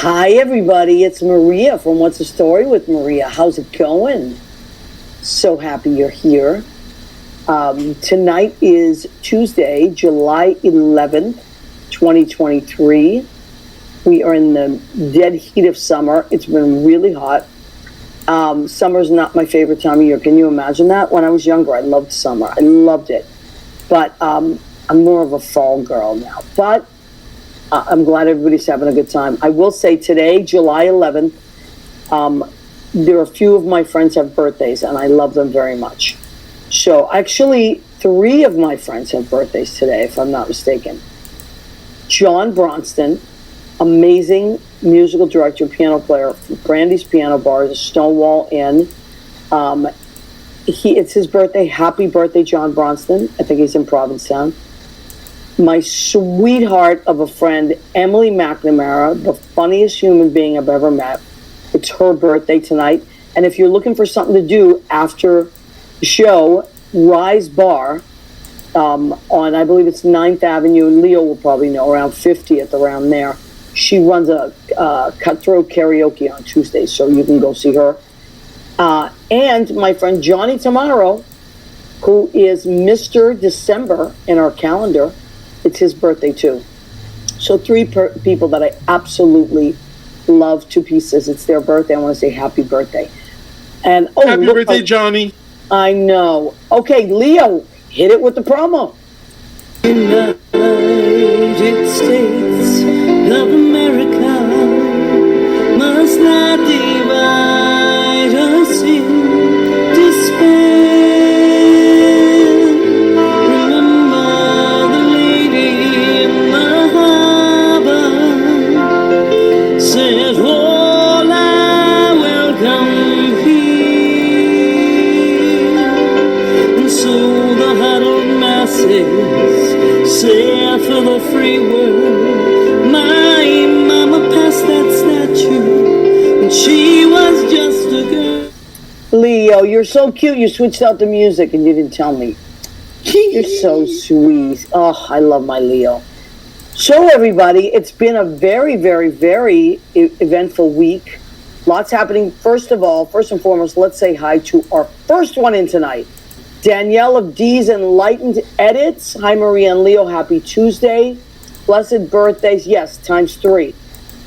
Hi, everybody. It's Maria from What's the Story with Maria. How's it going? So happy you're here. Tonight is Tuesday, July 11th, 2023. We are in the dead heat of summer. It's been really hot. Summer's not my favorite time of year. Can you imagine that? When I was younger, I loved summer. I loved it. But I'm more of a fall girl now. But I'm glad everybody's having a good time. I will say today, July 11th, there are a few of my friends have birthdays, and I love them very much. So actually, 3 of my friends have birthdays today, if I'm not mistaken. John Bronston, amazing musical director, piano player from Brandy's Piano Bar, the Stonewall Inn. It's his birthday. Happy birthday, John Bronston. I think he's in Provincetown. My sweetheart of a friend, Emily McNamara, the funniest human being I've ever met. It's her birthday tonight. And if you're looking for something to do after the show, Rise Bar on, I believe it's 9th Avenue, and Leo will probably know, around 50th, around there. She runs a cutthroat karaoke on Tuesdays, so you can go see her. And my friend Johnny Tomorrow, who is Mr. December in our calendar, it's his birthday too. So 3 people that I absolutely love to pieces. It's their birthday. I want to say happy birthday. And happy birthday, Johnny. I know. Okay, Leo, hit it with the promo. United States of America must not divide us in despair. Remember the lady in the harbor said, all I welcome here. And so the huddled masses sail for the free world. My mama passed that statue when she was just a girl. Leo, you're so cute. You switched out the music and you didn't tell me. You're so sweet. Oh, I love my Leo. So, everybody, it's been a very, very, very eventful week. Lots happening. First and foremost, let's say hi to our first one in tonight. Danielle of D's Enlightened Edits. Hi, Maria and Leo. Happy Tuesday. Blessed birthdays. Yes, times 3.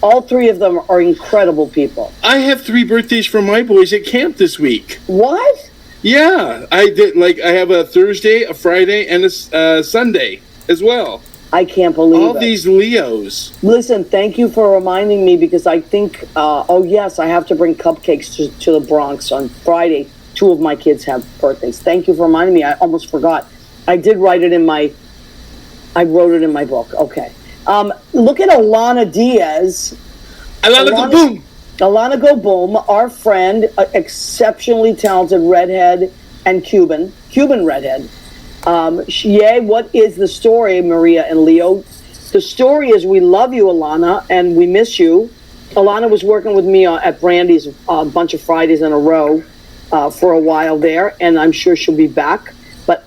All 3 of them are incredible people. I have 3 birthdays for my boys at camp this week. What? Yeah, I did. I have a Thursday, a Friday, and a Sunday as well. I can't believe all it. These Leos. Listen, thank you for reminding me, because I think, yes, I have to bring cupcakes to the Bronx on Friday. 2 of my kids have birthdays. Thank you for reminding me. I almost forgot. I wrote it in my book. Okay. Look at Alana Diaz. Alana Go Boom. Alana Go Boom, our friend, exceptionally talented redhead and Cuban redhead. What is the story, Maria and Leo? The story is we love you, Alana, and we miss you. Alana was working with me at Brandy's a bunch of Fridays in a row for a while there, and I'm sure she'll be back.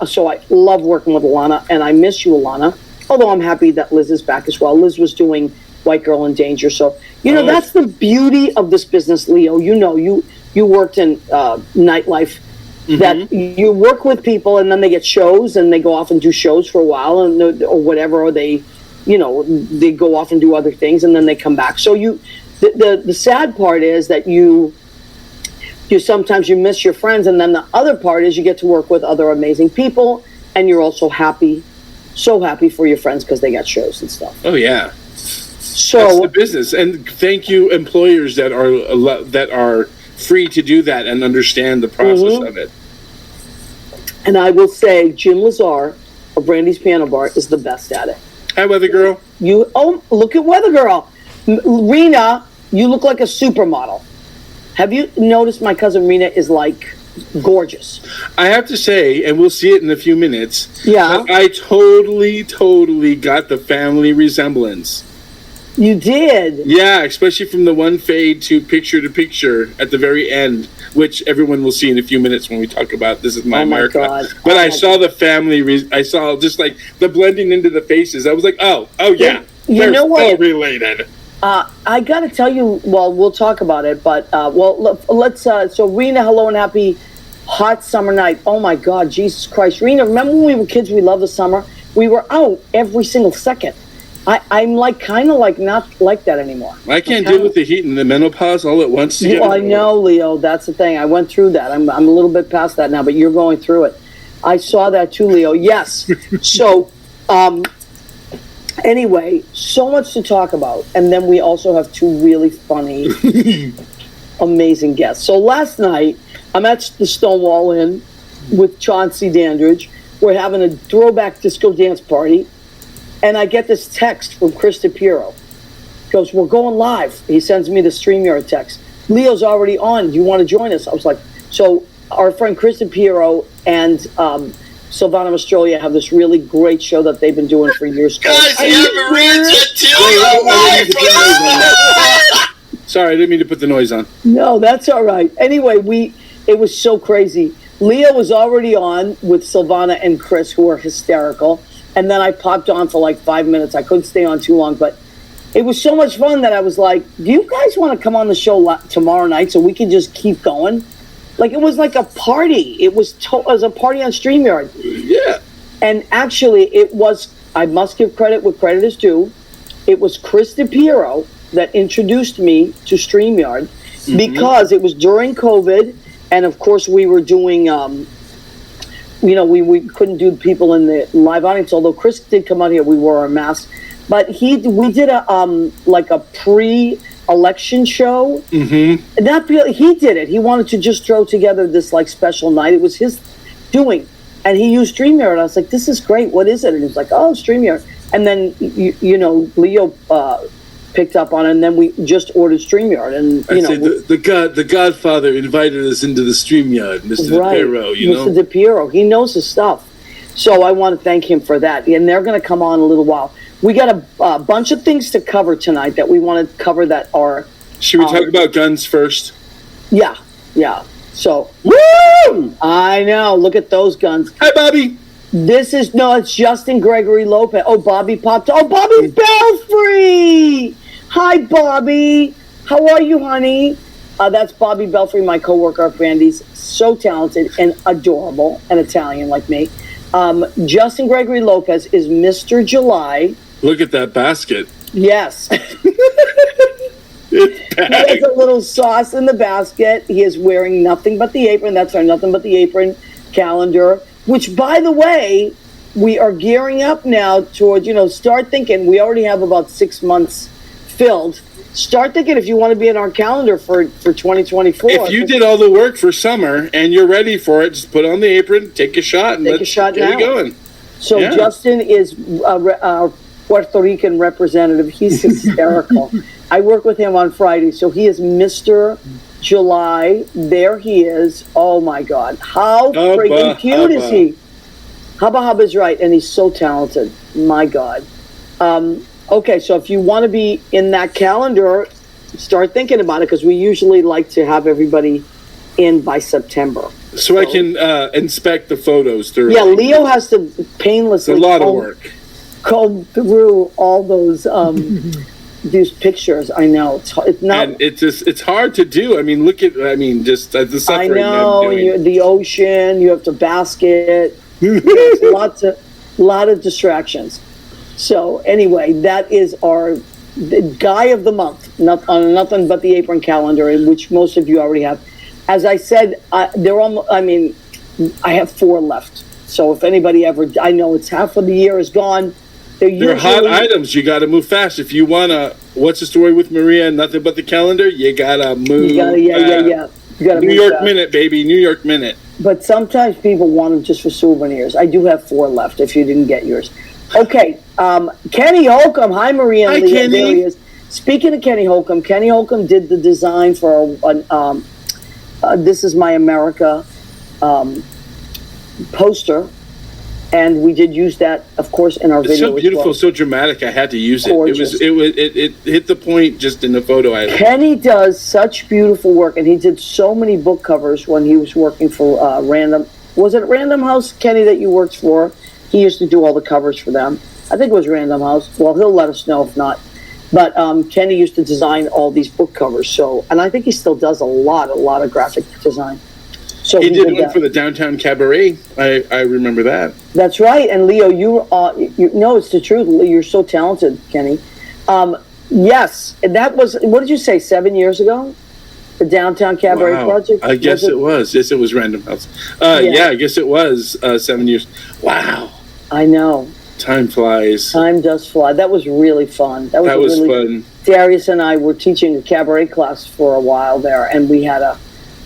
So I love working with Alana, and I miss you, Alana. Although I'm happy that Liz is back as well. Liz was doing White Girl in Danger. So, that's the beauty of this business, Leo. You worked in nightlife. Mm-hmm. That you work with people, and then they get shows, and they go off and do shows for a while, or whatever, or they go off and do other things, and then they come back. So the sad part is that you sometimes you miss your friends, and then the other part is you get to work with other amazing people, and you're also happy, so happy for your friends because they got shows and stuff. Oh yeah. So that's the business, and thank you employers that are free to do that and understand the process of it. And I will say, Jim Lazar of Brandy's Piano Bar is the best at it. Hi, Weather Girl. Look at Weather Girl. Rena, you look like a supermodel. Have you noticed my cousin Rena is gorgeous? I have to say, and we'll see it in a few minutes. Yeah. I totally got the family resemblance. You did? Yeah, especially from the one fade to picture at the very end, which everyone will see in a few minutes when we talk about This Is My America. God. But I saw the family, I saw just the blending into the faces. I was like, oh yeah. You know what? So related. I got to tell you, well, we'll talk about it, but, let's, so Rena, hello and happy hot summer night. Oh my God, Jesus Christ. Rena, remember when we were kids, we loved the summer? We were out every single second. I'm like, kind of like not like that anymore. I can't deal with the heat and the menopause all at once. Well, I know, Leo, that's the thing. I went through that. I'm a little bit past that now, but you're going through it. I saw that too, Leo. Yes. So, anyway, so much to talk about. And then we also have two really funny, amazing guests. So last night, I'm at the Stonewall Inn with Chauncey Dandridge. We're having a throwback disco dance party. And I get this text from Piero. Goes, we're going live. He sends me the StreamYard text. Leo's already on. Do you want to join us? I was like, so our friend Piero and Silvana Mastrolia have this really great show that they've been doing for years. Guys, I have a reason to. Sorry, I didn't mean to put the noise on. No, that's all right. Anyway, it was so crazy. Leo was already on with Silvana and Chris, who are hysterical. And then I popped on for like 5 minutes. I couldn't stay on too long, but it was so much fun that I was like, do you guys want to come on the show tomorrow night so we can just keep going? Like, it was like a party. It was a party on StreamYard. Yeah. And actually, it was, I must give credit where credit is due. It was Piero that introduced me to StreamYard because it was during COVID. And of course, we were doing, we couldn't do people in the live audience, although Chris did come out here. We wore our masks. But we did a pre-election show. Mm-hmm. He did it. He wanted to just throw together this like special night. It was his doing. And he used StreamYard. And I was like, this is great. What is it? And he was like, oh, StreamYard. And then, Leo picked up on it, and then we just ordered StreamYard. And, the Godfather invited us into the StreamYard, Mr. Piero, Mr. Piero. He knows his stuff. So I want to thank him for that. And they're going to come on in a little while. We got a bunch of things to cover tonight that we want to cover that are... Should we talk about guns first? Yeah. So, woo! I know. Look at those guns. Hi, Bobby. It's Justin Gregory Lopez. Oh, Bobby popped. Oh, Bobby Belfry! Hi, Bobby. How are you, honey? That's Bobby Belfry, my coworker at Brandy's. So talented and adorable and Italian like me. Justin Gregory Lopez is Mr. July. Look at that basket. Yes. He has a little sauce in the basket. He is wearing Nothing But the Apron. That's our Nothing But the Apron calendar, which, by the way, we are gearing up now towards, start thinking. We already have about 6 months filled. Start thinking if you want to be in our calendar for 2024. If you did all the work for summer and you're ready for it, just put on the apron, take a shot, and get you going. So yeah. Justin is our Puerto Rican representative. He's hysterical. I work with him on Friday, so he is Mr. July. There he is. Oh my God. How freaking cute is he? Hubba's right, and he's so talented. My God. Okay, so if you want to be in that calendar, start thinking about it, because we usually like to have everybody in by September. So I can inspect the photos thoroughly. Yeah, Leo has to painlessly it's a lot of work. Comb through all those these pictures. I know it's not. And it's hard to do. I mean, just the suffering. I know the ocean. You have to basket. Lot of distractions. So anyway, that is the guy of the month. Nothing But the Apron calendar, in which most of you already have. As I said, I have 4 left. So if anybody I know it's half of the year is gone. They're hot items. You got to move fast. If you want to, What's the Story with Maria and Nothing But the Calendar, you got to move. You gotta, yeah. You gotta New York fast. Minute, baby. New York Minute. But sometimes people want them just for souvenirs. I do have 4 left if you didn't get yours. Okay. Kenny Holcomb. Hi, Maria and Leah. Kenny. There he is. Speaking of Kenny Holcomb did the design for This Is My America poster. And we did use that, of course, in our video. It's so beautiful, so dramatic. I had to use Gorgeous. It hit the point just in the photo. Kenny does such beautiful work, and he did so many book covers when he was working for Random. Was it Random House, Kenny, that you worked for? He used to do all the covers for them. I think it was Random House. Well, he'll let us know if not. But Kenny used to design all these book covers. So, and I think he still does a lot of graphic design. So he did one for the Downtown Cabaret. I remember that. That's right. And Leo, you know, it's the truth. You're so talented, Kenny. Yes, and that was, what did you say, 7 years ago? The Downtown Cabaret project? I guess it was. Yes, it was Random House. Yeah, I guess it was 7 years. Wow. I know. Time flies. Time does fly. That was really fun. That was really fun. Darius and I were teaching a cabaret class for a while there, and we had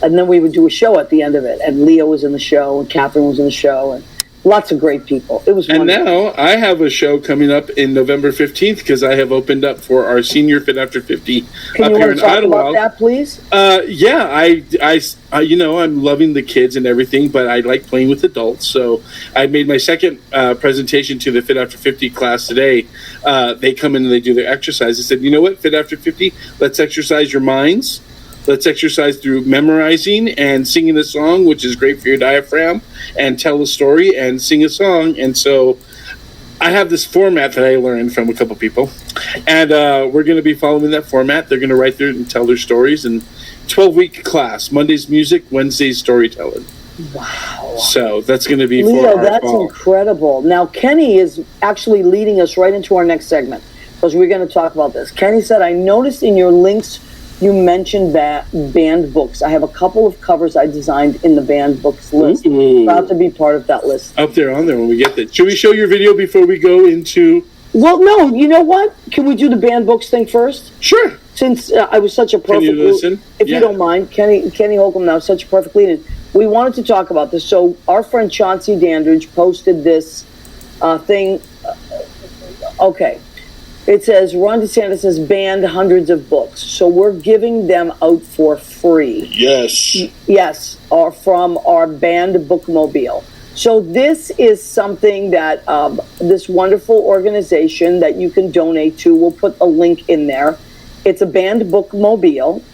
and then we would do a show at the end of it. And Leo was in the show, and Catherine was in the show, and lots of great people. It was wonderful. And now I have a show coming up in November 15th because I have opened up for our senior Fit After 50 Can you want to talk about that, please? Yeah, I you know, I'm loving the kids and everything, but I like playing with adults. So I made my second presentation to the Fit After 50 class today. They come in and they do their exercise. I said, you know what, Fit After 50, let's exercise your minds. Let's exercise through memorizing and singing a song, which is great for your diaphragm, and tell a story and sing a song. And so I have this format that I learned from a couple people, and we're going to be following that format. They're going to write through it and tell their stories. And 12-week class, Mondays music, Wednesdays storytelling. Wow. So that's going to be Leo, for our that's fall. incredible. Now, Kenny is actually leading us right into our next segment, because we're going to talk about this. Kenny said, I noticed in your links you mentioned banned books. I have a couple of covers I designed in the banned books list. About to be part of that list. Up there, on there when we get there. Should we show your video before we go into... Well, no, you know what? Can we do the banned books thing first? Sure. Since I was such a perfect... Can you listen? If you don't mind, Kenny Holcomb now, such a perfect lead-in. We wanted to talk about this. So our friend Chauncey Dandridge posted this thing. Okay. It says, Ron DeSantis has banned hundreds of books. So we're giving them out for free. Yes. Yes, or from our banned bookmobile. So this is something that this wonderful organization that you can donate to, we'll put a link in there. It's a banned bookmobile.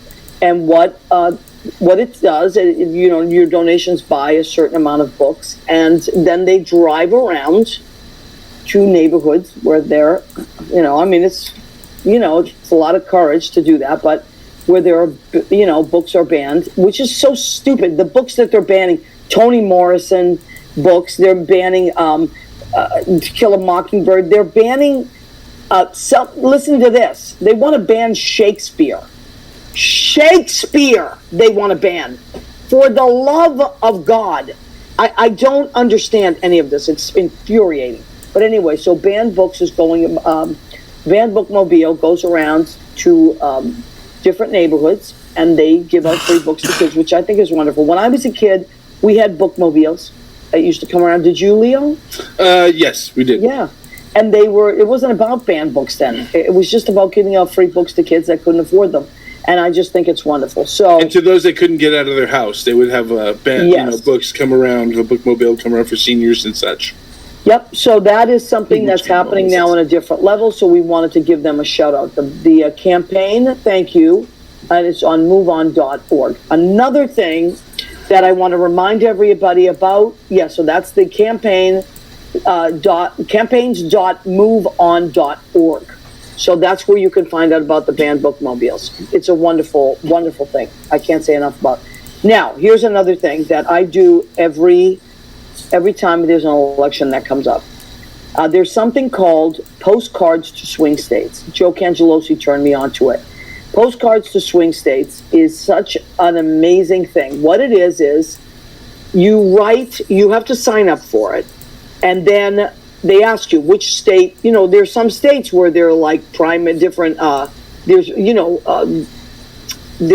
And what it does, you know, your donations buy a certain amount of books. And then they drive around to neighborhoods where they're, you know, I mean, it's a lot of courage to do that, but where there are, you know, books are banned, which is so stupid. The books that they're banning, Toni Morrison books, they're banning To Kill a Mockingbird, they're banning, listen to this, they want to ban Shakespeare. Shakespeare, they want to ban. For the love of God. I don't understand any of this. It's infuriating. But anyway, so Banned Books is going, Banned Bookmobile goes around to different neighborhoods, and they give out free books to kids, which I think is wonderful. When I was a kid, we had bookmobiles that used to come around. Did you, Leo? Yes, we did. Yeah. And it wasn't about banned books then. It was just about giving out free books to kids that couldn't afford them. And I just think it's wonderful. So, and to those that couldn't get out of their house, they would have books come around, a bookmobile come around for seniors and such. Yep. So that is something that's happening now on a different level. So we wanted to give them a shout out. The campaign, thank you, and it's on moveon.org. Another thing that I want to remind everybody about, so that's the campaigns.moveon.org. So that's where you can find out about the banned bookmobiles. It's a wonderful, wonderful thing. I can't say enough about it. Now, here's another thing that I do every time there's an election that comes up. There's something called Postcards to Swing States. Joe Cangelosi turned me on to it. Postcards to Swing States is such an amazing thing. What it is you have to sign up for it, and then they ask you which state, there's some states where they're like different, they're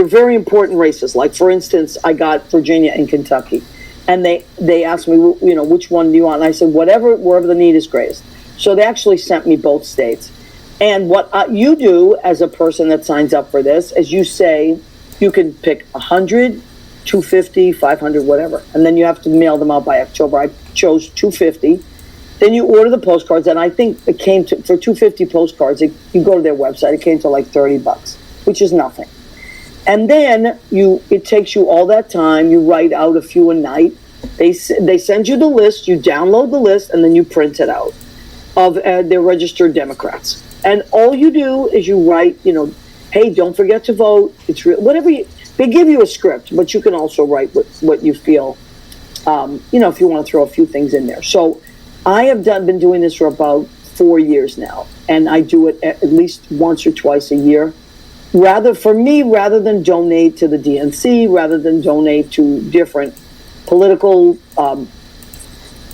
very important races. Like, for instance, I got Virginia and Kentucky. And they asked me, which one do you want? And I said, wherever the need is greatest. So they actually sent me both states. And what you do as a person that signs up for this is you say, you can pick 100, 250, 500, whatever. And then you have to mail them out by October. I chose 250. Then you order the postcards. And I think it came to, for 250 postcards, you go to their website, it came to like $30, which is nothing. And then it takes you all that time. You write out a few a night. They send you the list. You download the list, and then you print it out of their registered Democrats. And all you do is you write, hey, don't forget to vote. It's real. They give you a script, but you can also write what you feel. If you want to throw a few things in there. So I have been doing this for about 4 years now, and I do it at least once or twice a year. Rather than donate to the DNC, rather than donate to different political,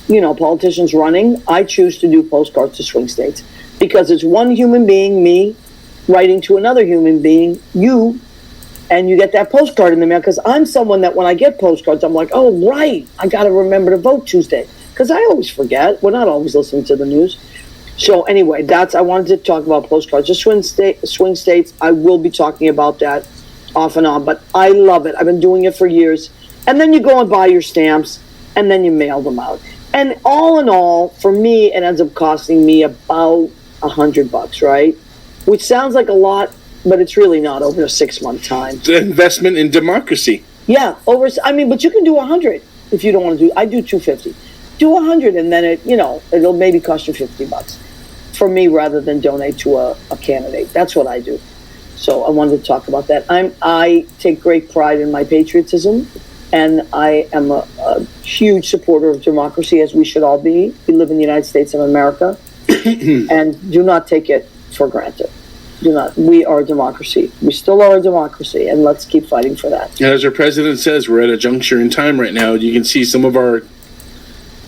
politicians running, I choose to do postcards to swing states because it's one human being, me, writing to another human being, you, and you get that postcard in the mail. Because I'm someone that when I get postcards, I'm like, oh, right, I got to remember to vote Tuesday. Because I always forget. We're not always listening to the news. So anyway, I wanted to talk about postcards. Just swing states, I will be talking about that off and on. But I love it. I've been doing it for years. And then you go and buy your stamps, and then you mail them out. And all in all, for me, it ends up costing me about $100, right? Which sounds like a lot, but it's really not over a 6-month time. It's an investment in democracy. Yeah, but you can do 100 if you don't want to do. I do 250. Do 100, and then it'll maybe cost you $50 for me rather than donate to a candidate. That's what I do. So I wanted to talk about that. I take great pride in my patriotism, and I am a huge supporter of democracy, as we should all be. We live in the United States of America, and do not take it for granted. Do not. We are a democracy. We still are a democracy, and let's keep fighting for that. As our president says, we're at a juncture in time right now. You can see some of our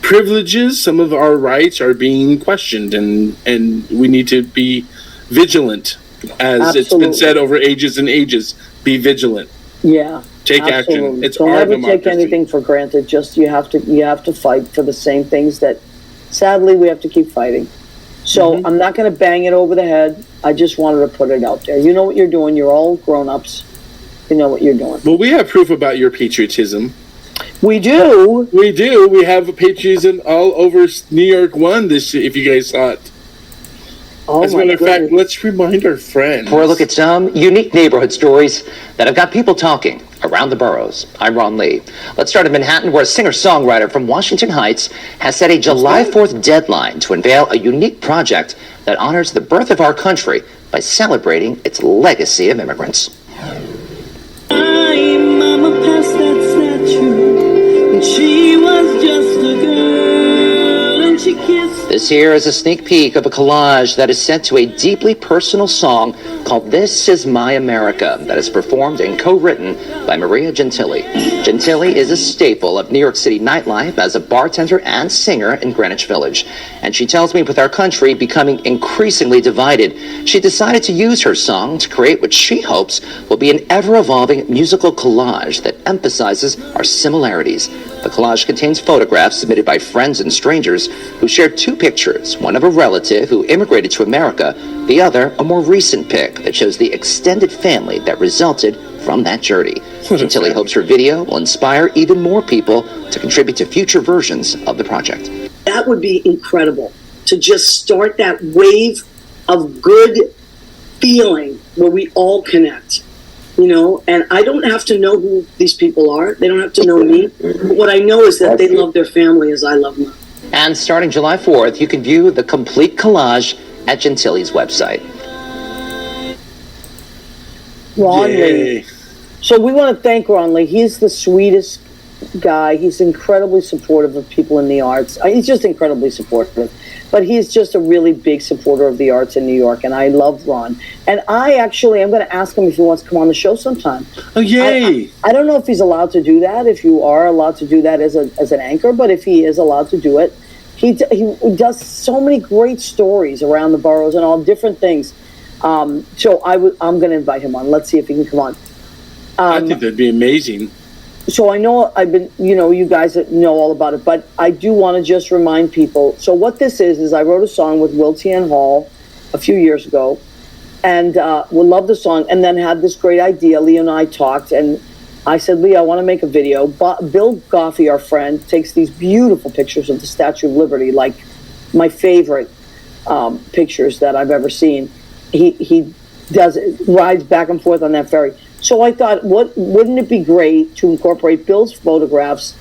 privileges, some of our rights are being questioned, and we need to be vigilant. As Absolutely. It's been said over ages and ages, be vigilant. Yeah. Take Absolutely. Action. It's Don't our ever democracy. Take anything for granted. Just you have to fight for the same things that sadly we have to keep fighting. So I'm not going to bang it over the head. I just wanted to put it out there. You know what you're doing. You're all grown-ups. You know what you're doing. Well, we have proof about your patriotism. We do. We do. We have patriotism all over New York 1 this, if you guys saw it. Oh, as a matter of fact, let's remind our friends. For a look at some unique neighborhood stories that have got people talking around the boroughs. I'm Ron Lee. Let's start in Manhattan, where a singer-songwriter from Washington Heights has set a July 4th deadline to unveil a unique project that honors the birth of our country by celebrating its legacy of immigrants. My mama passed that statue when she was just a girl, and she kissed. This here is a sneak peek of a collage that is set to a deeply personal song called This Is My America that is performed and co-written by Maria Gentili. Gentili is a staple of New York City nightlife as a bartender and singer in Greenwich Village. And she tells me with our country becoming increasingly divided, she decided to use her song to create what she hopes will be an ever-evolving musical collage that emphasizes our similarities. The collage contains photographs submitted by friends and strangers who shared 2 pictures, one of a relative who immigrated to America, the other a more recent pic that shows the extended family that resulted from that journey. Gentili hopes her video will inspire even more people to contribute to future versions of the project. That would be incredible, to just start that wave of good feeling where we all connect. And I don't have to know who these people are. They don't have to know me. But what I know is that they love their family as I love mine. And starting July 4th, you can view the complete collage at Gentili's website. Ron Lee. So we want to thank Ron Lee. He's the sweetest guy. He's incredibly supportive of people in the arts. He's just incredibly supportive. But he's just a really big supporter of the arts in New York, and I love Ron. And I'm going to ask him if he wants to come on the show sometime. Oh, yay! I don't know if he's allowed to do that, if you are allowed to do that as an anchor, but if he is allowed to do it, he does so many great stories around the boroughs and all different things. So I'm going to invite him on. Let's see if he can come on. I think that'd be amazing. So I know you guys know all about it, but I do want to just remind people. So what this is I wrote a song with Will T.N. Hall a few years ago, and we loved the song, and then had this great idea. Leo and I talked, and I said, Leo, I want to make a video. Bill Goffey, our friend, takes these beautiful pictures of the Statue of Liberty, like my favorite pictures that I've ever seen. He rides back and forth on that ferry. So I thought, wouldn't it be great to incorporate Bill's photographs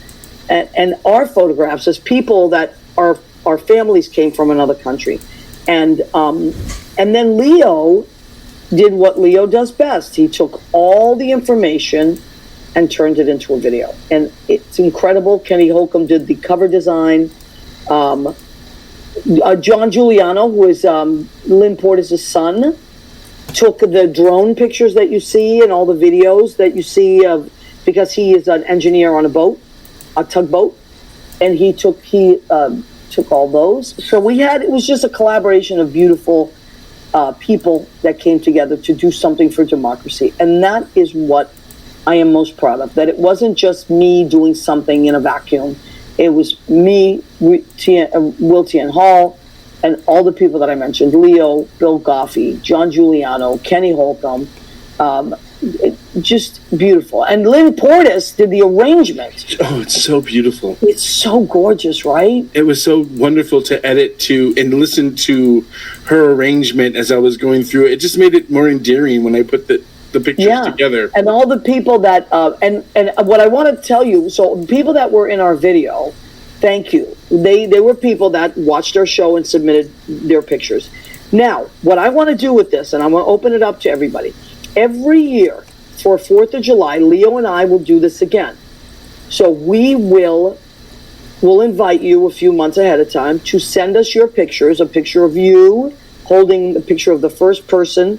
and our photographs as people that our families came from another country, And then Leo did what Leo does best. He took all the information and turned it into a video, and it's incredible. Kenny Holcomb did the cover design. John Giuliano, who is Lynn Portis' son, took the drone pictures that you see and all the videos that you see of, because he is an engineer on a tugboat, and he took all those. So it was just a collaboration of beautiful people that came together to do something for democracy, and that is what I am most proud of. That it wasn't just me doing something in a vacuum. It was me, Will Tien Hall, and all the people that I mentioned: Leo, Bill Goffey, John Giuliano, Kenny Holcomb. Just beautiful. And Lynn Portis did the arrangement. Oh, it's so beautiful. It's so gorgeous, right? It was so wonderful to edit to and listen to her arrangement as I was going through it. It just made it more endearing when I put the pictures together. And all the people that and what I want to tell you, so people that were in our video, thank you. They were people that watched our show and submitted their pictures. Now, what I want to do with this, and I want to open it up to everybody. Every year for 4th of July, Leo and I will do this again. So we'll invite you a few months ahead of time to send us your pictures, a picture of you holding the picture of the first person.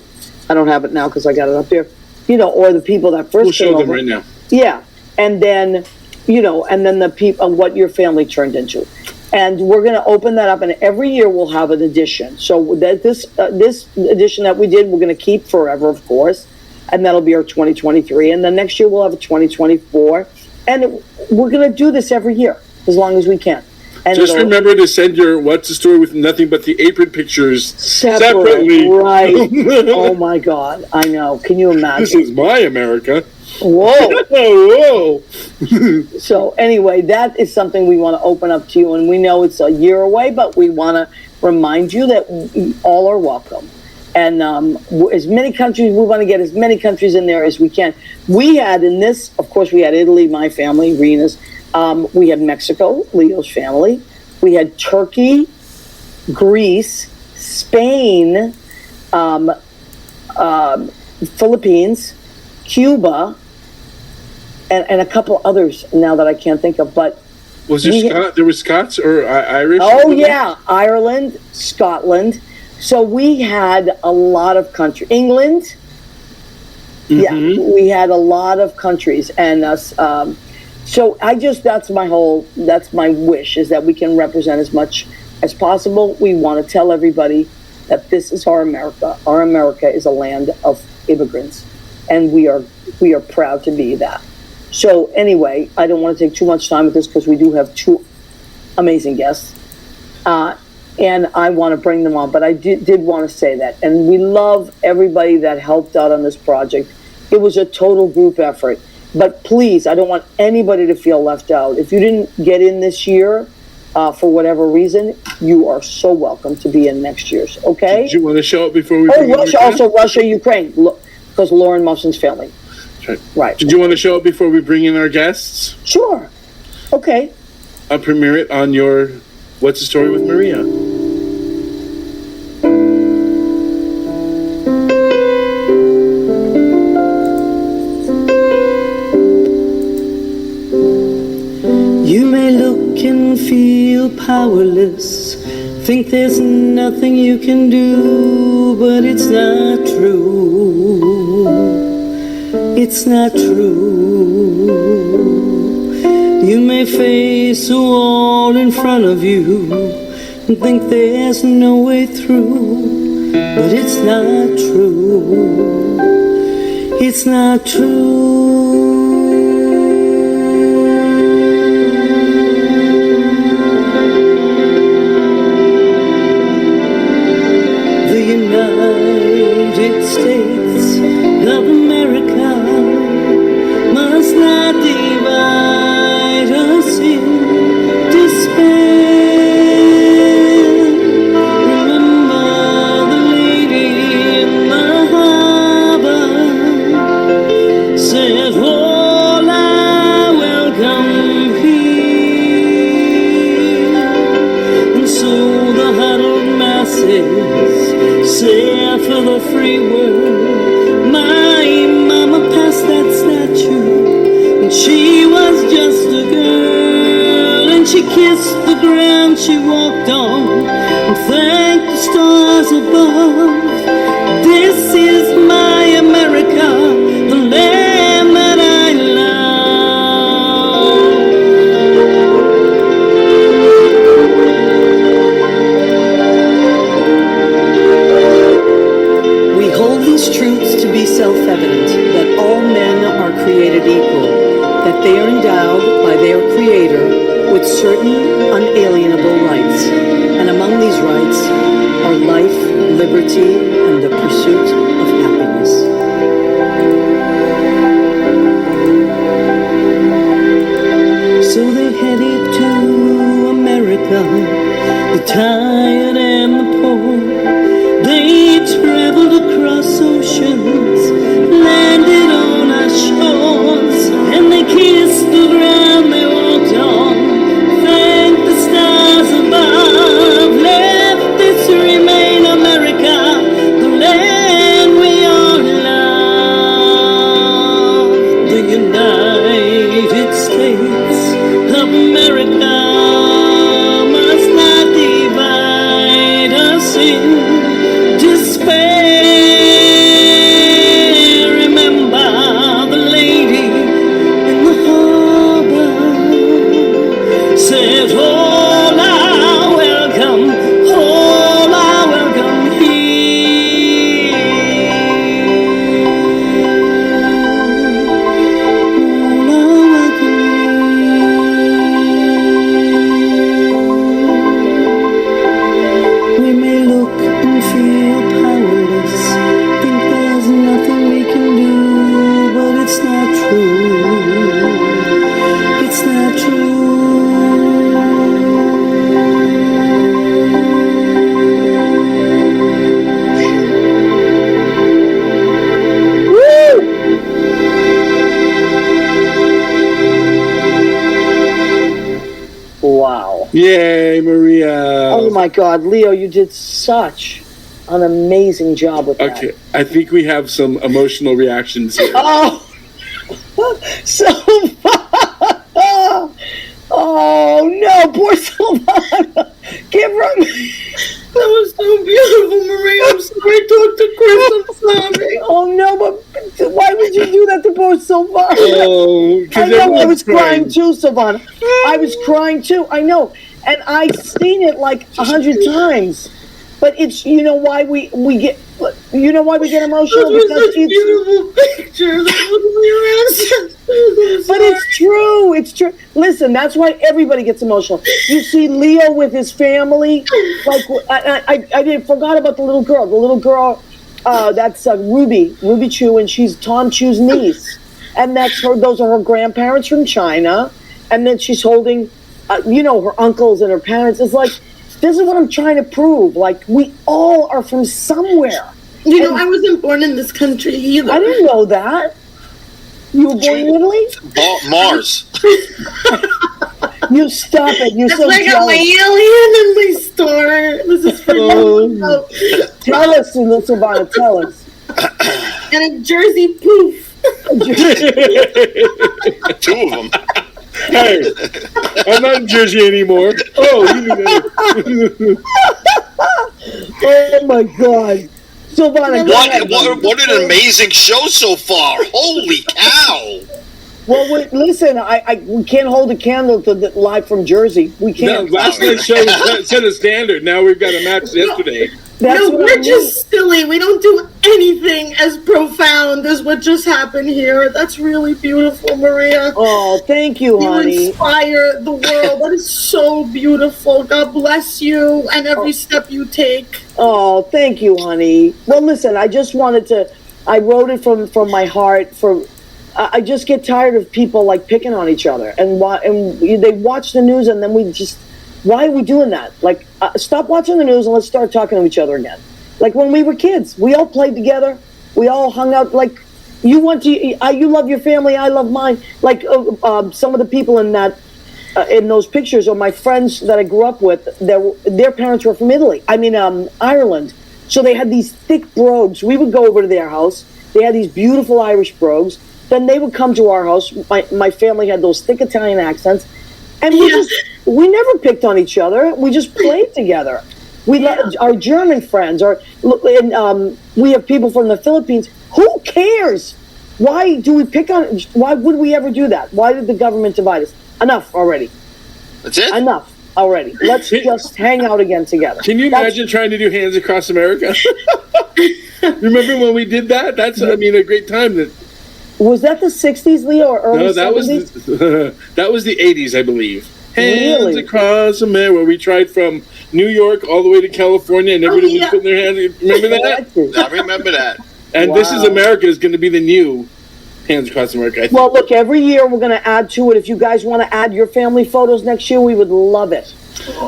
I don't have it now because I got it up there, or the people that first We'll show came them over. right now. Yeah. And then, and then the people, what your family turned into. And we're going to open that up, and every year we'll have an edition. So this edition that we did, we're going to keep forever, of course, and that'll be our 2023. And then next year we'll have a 2024, and we're going to do this every year as long as we can. And just remember to send your What's the Story with Nothing But the Apron pictures separately. Right. Oh my God, I know. Can you imagine? This is my America. Whoa. Whoa. So anyway, that is something we want to open up to you, and we know it's a year away, but we want to remind you that all are welcome. And as many countries, we want to get as many countries in there as we can. We had in this, of course, we had Italy, my family, Rena's. We had Mexico, Leo's family. We had Turkey, Greece, Spain, Philippines, Cuba, and a couple others now that I can't think of. But was there was Scots or Irish? Oh yeah, Ireland, Scotland. So we had a lot of countries. England. Mm-hmm. Yeah, we had a lot of countries, and so that's my wish, is that we can represent as much as possible. We want to tell everybody that this is our America. Our America is a land of immigrants, and we are proud to be that. So anyway, I don't want to take too much time with this because we do have two amazing guests, and I want to bring them on. But I did want to say that, and we love everybody that helped out on this project. It was a total group effort. But please, I don't want anybody to feel left out. If you didn't get in this year, for whatever reason, you are so welcome to be in next year's. Okay? Did you want to show up before we? Russia, Ukraine, because Lauren Muffson's family. Right. Did you want to show up before we bring in our guests? Sure. Okay. I'll premiere it on your What's the Story with Maria. You may look and feel powerless, think there's nothing you can do, but it's not true. It's not true. You may face a wall in front of you and think there's no way through, but it's not true. It's not true. United States of America must not divide us in despair. Remember the lady in the harbor free world. My mama passed that statue when she was just a girl, and she kissed the ground she walked on and thanked the stars above. This is my America, the land that I love. We hold these truths to be self-evident, that all men are created equal, that they are endowed by their Creator with certain unalienable rights, and among these rights are life, liberty, and the pursuit of happiness. So they headed to America, the tired and the poor. They traveled across oceans, landed on our shores, and they kissed the ground they walked on, thanked the stars above, left this to remain America, the land we all love. The United States of America must not divide us in despair. Remember the lady in the harbor said, all are welcome, all are welcome here. All are welcome here. We may look and feel powerless, think there's nothing we can do, but it's not true. It's not true. Wow. Yay, Maria. Oh my God, Leo, you did such an amazing job with that. Okay, I think we have some emotional reactions here. Oh, so oh no, poor Silvana. Give her. That was so beautiful, Maria. I'm sorry, Dr. Chris. I'm sorry. Oh no, but why would you do that to poor Silvana? Oh, 'cause I know, I everyone's was crying too, Silvana. I was crying too, I know. And I've seen it like 100 times. But it's, you know why we get, you know why we get emotional? Those were Because such beautiful pictures. That wasn't your ancestors. but it's true, it's true. Listen, that's why everybody gets emotional. You see Leo with his family, like, I forgot about the little girl. The little girl, that's Ruby Chu, and she's Tom Chu's niece. And that's her, those are her grandparents from China. And then she's holding, you know, her uncles and her parents. It's like, this is what I'm trying to prove. Like, we all are from somewhere. You know, I wasn't born in this country either. I didn't know that. You were born in Italy? Mars. You stop it. You're That's so why I got my jealous. alien in my store. This is for Oh. Tell us, Silvana, tell us. And a Jersey poof. Two of them. Hey, I'm not in Jersey anymore. Oh, you mean that? Oh my God. Silvana, go ahead. What an amazing show so far. Holy cow. Well, listen, we can't hold a candle to the live from Jersey. We No, can't. last night's show set a standard. Now we've got a match yesterday. That's No, what we're I mean. just silly. We don't do anything as profound as what just happened here. That's really beautiful, Maria. Oh, thank you, You honey. inspire the world. That is so beautiful. God bless you and every step you take. Oh, thank you, honey. Well, listen, I just wanted to. I wrote it from my heart. I just get tired of people like picking on each other, and they watch the news, and then we just. Why are we doing that? Like, stop watching the news and let's start talking to each other again. Like when we were kids, we all played together. We all hung out. Like, you love your family, I love mine. Like some of the people in those pictures are my friends that I grew up with. Their parents were from Italy. I mean, Ireland. So they had these thick brogues. We would go over to their house. They had these beautiful Irish brogues. Then they would come to our house. My family had those thick Italian accents. And we never picked on each other. We just played together. Our German friends, we have people from the Philippines. Who cares? Why do we pick on? Why would we ever do that? Why did the government divide us? Enough already. That's it? Enough already. Let's just hang out again together. Can you imagine trying to do Hands Across America? Remember when we did that? That's, a great time. Was that the 60s, Leo, or early 70s? That was the 80s, I believe. Hands Really? Across America, where we tried from New York all the way to California, and everybody was putting their hands. Remember that? I remember that. And This Is America is going to be the new Hands Across America, I think. Well, look, every year we're going to add to it. If you guys want to add your family photos next year, we would love it.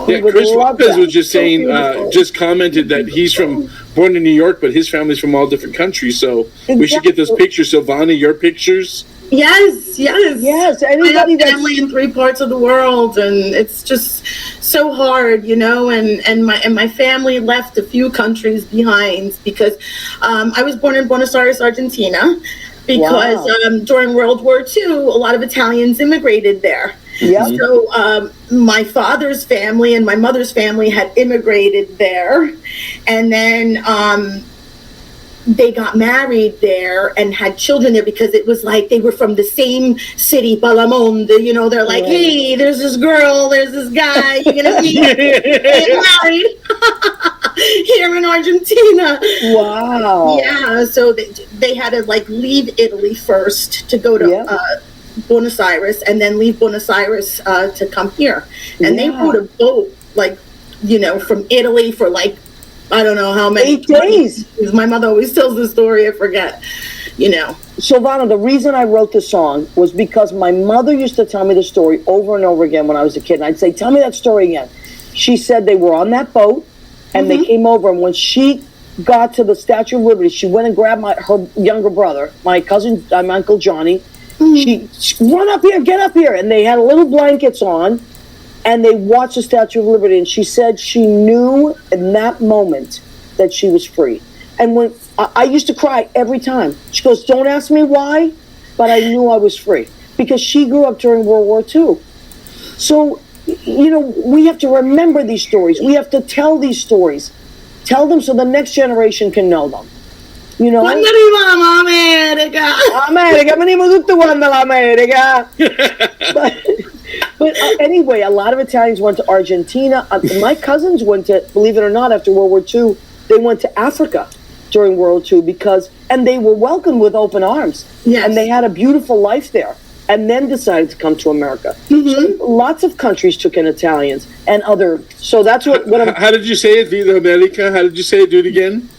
Yeah, Chris Lopez was just saying, just commented that he's born in New York, but his family's from all different countries. So we should get those pictures. Silvana, your pictures. Yes. Anybody I have family in 3 parts of the world, and it's just so hard, and my family left a few countries behind because I was born in Buenos Aires, Argentina, because during World War II, a lot of Italians immigrated there. Yeah. So my father's family and my mother's family had immigrated there, and then they got married there and had children there because it was like they were from the same city, Palamonde. They're like, hey, there's this girl, there's this guy, you're gonna get married here in Argentina. Wow. Yeah. So they had to leave Italy first to go to Buenos Aires, and then leave Buenos Aires to come here. And they rode a boat from Italy for I don't know how many 8 days. My mother always tells the story, I forget. Silvana, the reason I wrote the song was because my mother used to tell me the story over and over again when I was a kid. And I'd say, tell me that story again. She said they were on that boat and they came over, and when she got to the Statue of Liberty, she went and grabbed her younger brother, my cousin, my Uncle Johnny. She run up here, get up here. And they had little blankets on, and they watched the Statue of Liberty. And she said she knew in that moment that she was free. And when I used to cry every time. She goes, don't ask me why, but I knew I was free. Because she grew up during World War II. So, we have to remember these stories. We have to tell these stories. Tell them so the next generation can know them. Quando arriviamo America? America, venimos tutti quando l'America. But anyway, a lot of Italians went to Argentina. My cousins went to, believe it or not, after World War II, they went to Africa during World War II and they were welcomed with open arms. Yes. And they had a beautiful life there, and then decided to come to America. So lots of countries took in Italians and other. So that's what I'm. How did you say it, Viva America? How did you say it? Do it again.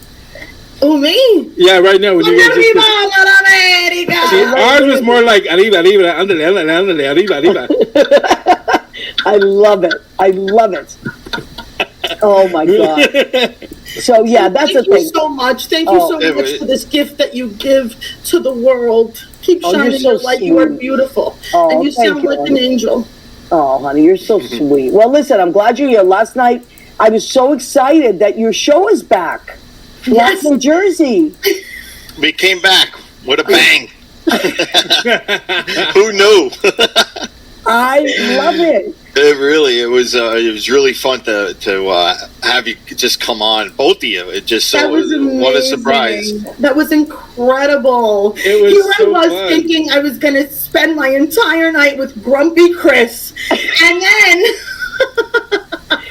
Oh, me? Yeah, right now. When you Arriviamo all'America. See, ours was more like arriba, arriba, andale, andale, arriba, arriba. I love it. Oh my God. So yeah, that's the thing. Thank you so much. Thank you so much for this gift that you give to the world. Keep shining your light. You are beautiful. And you sound like an angel. Oh, honey, you're so sweet. Well, listen, I'm glad you're here. Last night, I was so excited that your show is back. Yes. New Jersey. We came back with a bang. Who knew? I love it. It was really fun to have you just come on, both of you. It just that was amazing. What a surprise! That was incredible. It was Here so I was fun. thinking I was going to spend my entire night with Grumpy Chris, and then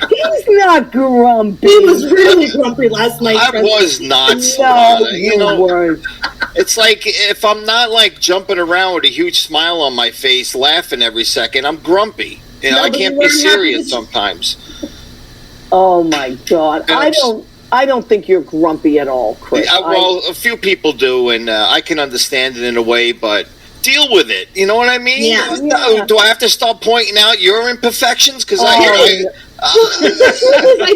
He's not grumpy. he was really grumpy last night. I was not. No, you know, weren't. it's like if I'm not jumping around with a huge smile on my face, laughing every second, I'm grumpy. No, I but can't you be weren't serious happy. sometimes. Oh my God. I don't think you're grumpy at all, Chris. Well, a few people do, and I can understand it in a way, but deal with it. You know what I mean? Yeah. Do I have to start pointing out your imperfections? Because I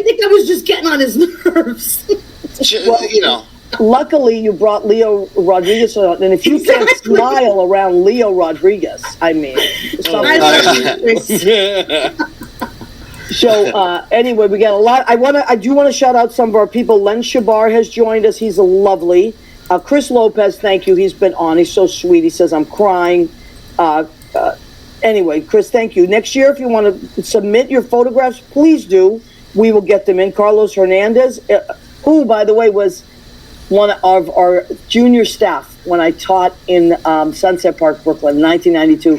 think I was just getting on his nerves. Luckily, you brought Leo Rodriguez on, and if you can't smile around Leo Rodriguez, I mean, So anyway, we got a lot. I do want to shout out some of our people. Len Shabar has joined us. He's lovely. Chris Lopez, thank you. He's been on. He's so sweet. He says I'm crying. Anyway, Chris, thank you. Next year, if you want to submit your photographs, please do. We will get them in. Carlos Hernandez, who, by the way, was one of our junior staff when I taught in Sunset Park, Brooklyn, in 1992.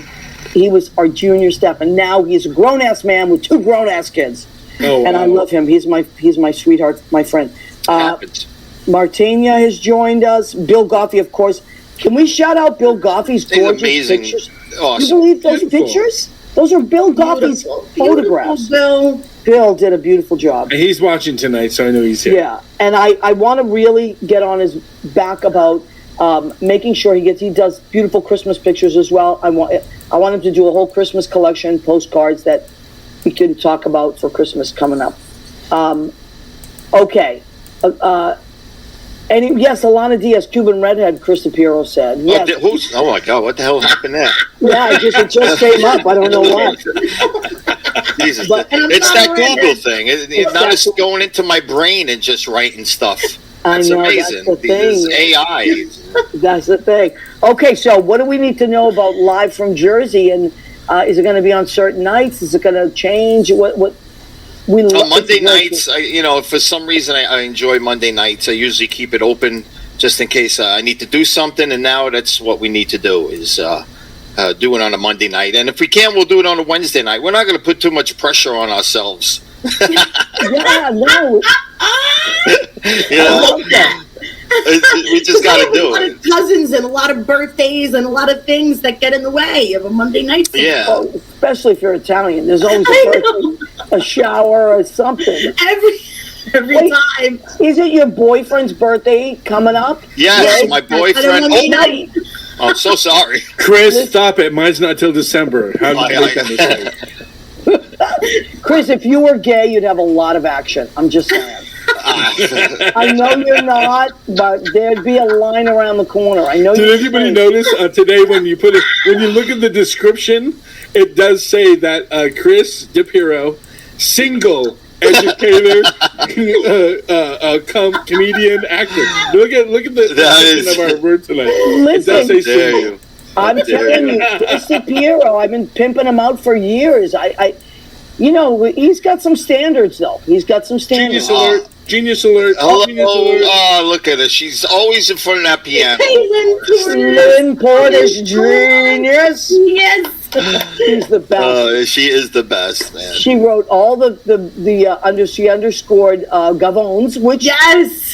He was our junior staff, and now he's a grown-ass man with 2 grown-ass kids. Oh, and wow. I love him. He's my sweetheart, my friend. Happens. Martina has joined us. Bill Goffey, of course. Can we shout out Bill Goffey's He's gorgeous amazing. pictures? Awesome. You believe those Beautiful. pictures? Those are Bill Goffey's photographs. Bill did a beautiful job. And he's watching tonight, so I know he's here. Yeah, and I want to really get on his back about making sure he does beautiful Christmas pictures as well. I want him to do a whole Christmas collection, postcards that we can talk about for Christmas coming up. Okay. And yes, Alana Diaz, Cuban redhead, Krista Piero said. Yes. Oh my God, what the hell happened there? Yeah, it just came up. I don't know why. Jesus, But- it's that Google thing. It's not just going into my brain and just writing stuff. That's I know, amazing. that's the This thing. AI. That's the thing. Okay, so what do we need to know about Live from Jersey? And is it going to be on certain nights? Is it going to change? What we On Monday nights, for some reason I enjoy Monday nights. I usually keep it open just in case I need to do something. And now that's what we need to do is do it on a Monday night. And if we can, we'll do it on a Wednesday night. We're not going to put too much pressure on ourselves. Yeah, no. We just got to do A lot it. of cousins and a lot of birthdays and a lot everything that get in the way of a Monday night. Yeah. Oh, especially if you're Italian. There's always a shower or something. Every Wait. time. Is it your boyfriend's birthday coming up? Yes, my On a boyfriend. Monday night. Oh, I'm so sorry. Chris, stop it. Mine's not till December. How did you make that mistake? Chris, if you were gay, you'd have a lot of action. I'm just saying. I know you're not, but there'd be a line around the corner. I know. Did anybody notice today when you look at the description, it does say that Chris DePiero, single, educator, comedian, actor. Look at the description of our word tonight. It does say Dare single. you. I'm telling you, Chris Piero. I've been pimping him out for years. He's got some standards, though. He's got some standards. Genius alert! Genius alert! Hello. Genius alert! Oh, look at her. She's always in front of that piano. Lynn Porter's genius. Yes. She's the best. She is the best, man. She wrote all she underscored Gavones, which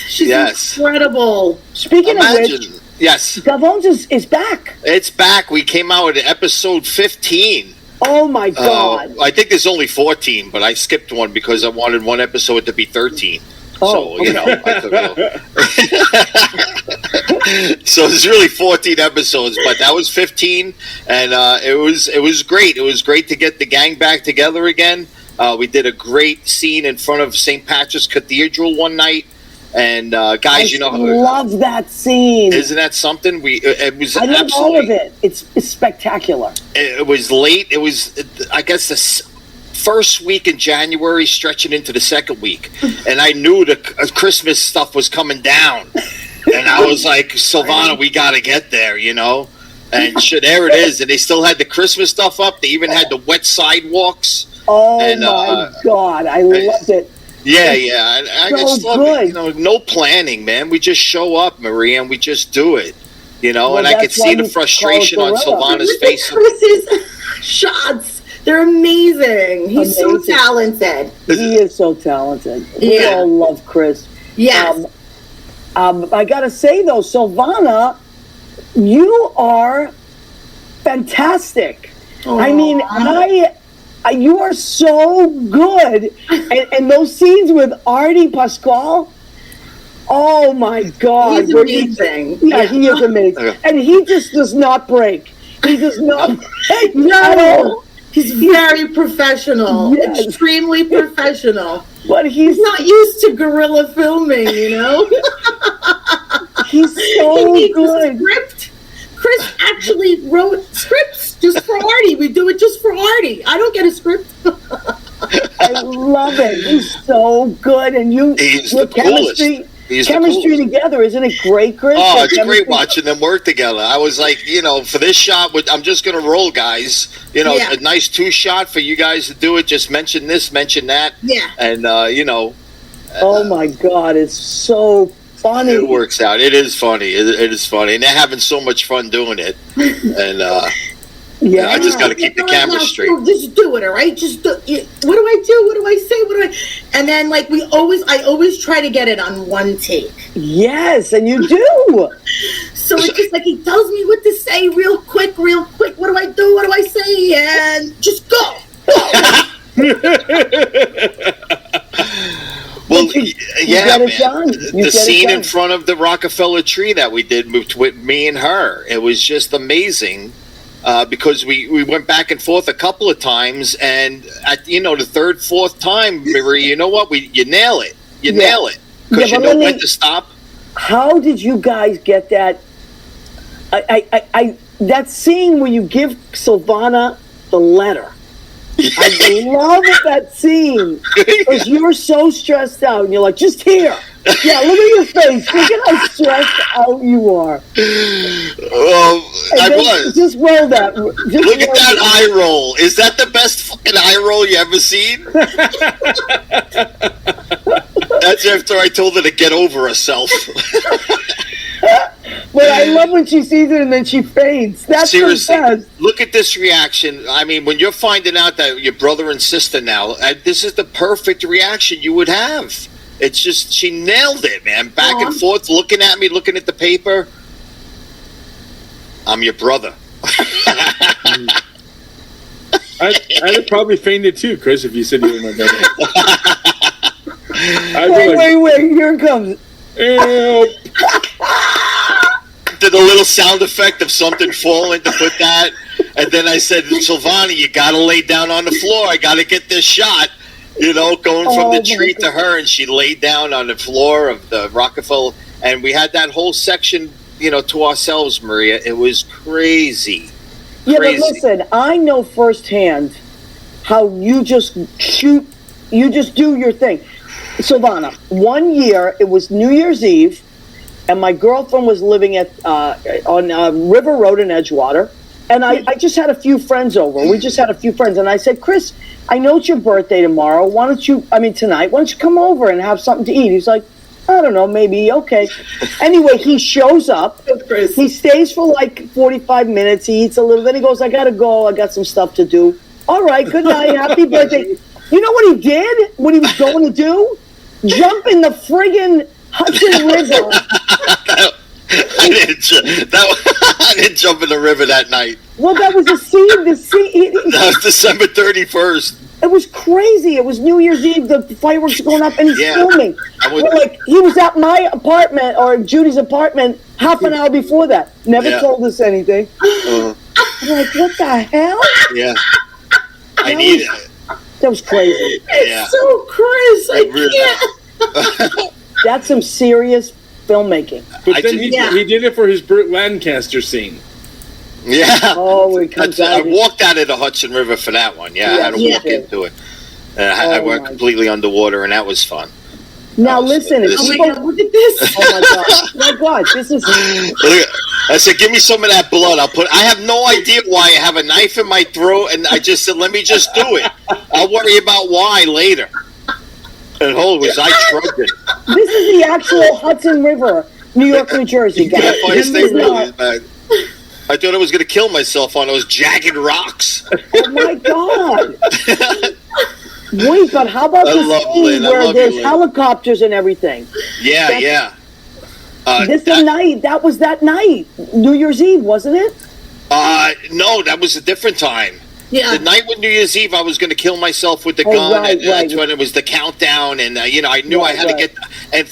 She's incredible. speaking of Imagine. which, Yes. Gavones is back. It's back. We came out at episode 15. Oh my God. I think there's only 14, but I skipped one because I wanted one episode to be 13. Oh, So, I took it. So it's really 14 episodes, but that was 15, and it was great. It was great to get the gang back together again. We did a great scene in front of St. Patrick's Cathedral one night, and guys, I love that scene. isn't that something? It was I love all absolutely. of it. It's spectacular. It was late. It was, I guess, the first week in January, stretching into the second week, and I knew the Christmas stuff was coming down, and I was like, Silvana, we got to get there, And there it is. And they still had the Christmas stuff up. They even had the wet sidewalks. Oh And, my God, I loved it. Yeah. I just love it. No planning, man. We just show up, Maria, and we just do it. And I could that's why see the you frustration call on it Gorilla. Silvana's Look at face. Chris's shots. They're amazing. He's so Amazing. talented. He is so talented. We Yeah. all love Chris. Yes. I gotta say though, Silvana, you are fantastic. I mean, you are so good, and those scenes with Artie Pasquale. Oh my God, He's amazing. He is amazing, Okay. and he just does not break. He does not break. No. He's very professional. Yes. Extremely professional. But He's not used to guerrilla filming, he's He so needs a good. script. Chris actually wrote scripts just for Artie. We do it just for Artie. I don't get a script. love it. He's so good, and He's your the coolest. He's the chemistry coolest. together, isn't it great, Chris? Oh, That it's chemistry- great watching them work together. I was like, for this shot, I'm just going to roll, guys. Yeah. A nice 2-shot for you guys to do it. Just mention this, mention that. Yeah. And, Oh my God, it's so funny. it works out. It is funny. It is funny. And they're having so much fun doing it. And, Yeah, I just got to keep the camera Now, straight. Just do it, all right? Just do it. What do I do? What do I say? And then like I always try to get it on one take. Yes, and you do. So it's just like he tells me what to say real quick. What do I do? What do I say? And just go. Well, You yeah, get it man. done. You The get it scene in done. front of the Rockefeller tree that we did with me and her, it was just amazing. Because we went back and forth a couple of times, and at the third, fourth time, Marie, you know what? You nail it. You nail it because Yeah, you but know let when me- to stop. How did you guys get that? That scene where you give Silvana the letter. I love that scene because you're so stressed out, and you're like, just here. Yeah, look at your face. Look at how stressed out you are. I was. Just roll that. Just Look at roll that it. eye roll. Is that the best fucking eye roll you ever seen? That's after I told her to get over herself. But I love when she sees it and then she faints. That's Seriously, the best. look at this reaction. I mean, when you're finding out that your brother and sister now, this is the perfect reaction you would have. It's just, she nailed it, man. Back and forth, looking at me, looking at the paper. I'm your brother. I'd have probably fainted too, Chris, if you said you were my brother. Wait, here it comes. Help. Did a little sound effect of something falling to put that. And then I said, Silvana, you got to lay down on the floor. I got to get this shot. Going from the tree to her, and she laid down on the floor of the Rockefeller, and we had that whole section, to ourselves, Maria. It was crazy. Yeah, Crazy. but listen, I know firsthand how you just shoot, you just do your thing. Silvana, one year, it was New Year's Eve, and my girlfriend was living on River Road in Edgewater, and I just had a few friends over. We just had a few friends, and I said, Chris, I know it's your birthday tomorrow. Tonight, why don't you come over and have something to eat? He's like, I don't know, maybe, okay. Anyway, he shows up. He stays for like 45 minutes. He eats a little, then he goes, I gotta go. I got some stuff to do. All right, good night. Happy birthday. You know what he did? What he was going to do? Jump in the friggin' Hudson River. I didn't jump in the river that night. Well, that was a scene. That was December 31st. It was crazy. It was New Year's Eve. The fireworks are going up, and he's filming. He was at my apartment or Judy's apartment half an hour before that. Never told us anything. I'm like, what the hell? Yeah. I need it. That was crazy. Yeah. So Chris, I can't. That's some serious filmmaking. But then he did it for his Burt Lancaster scene. Yeah. Oh, it comes out. I walked out of the Hudson River for that one. Yeah, I had to walk into it. And I went completely underwater, and that was fun. Now listen, Oh my God, look at this. Oh my God! My God, this is. I said, give me some of that blood. I have no idea why. I have a knife in my throat, and I just said, let me just do it. I'll worry about why later. And was I trudging? This is the actual Hudson River, New York, New Jersey, guys. Empire State Building, man. I thought I was going to kill myself on those jagged rocks. Oh my God! Wait, but how about the scene where there's helicopters and everything? Yeah. That was that night, New Year's Eve, wasn't it? No, that was a different time. Yeah. The night with New Year's Eve, I was going to kill myself with the gun, and that's when it was the countdown, and I knew I had to get. And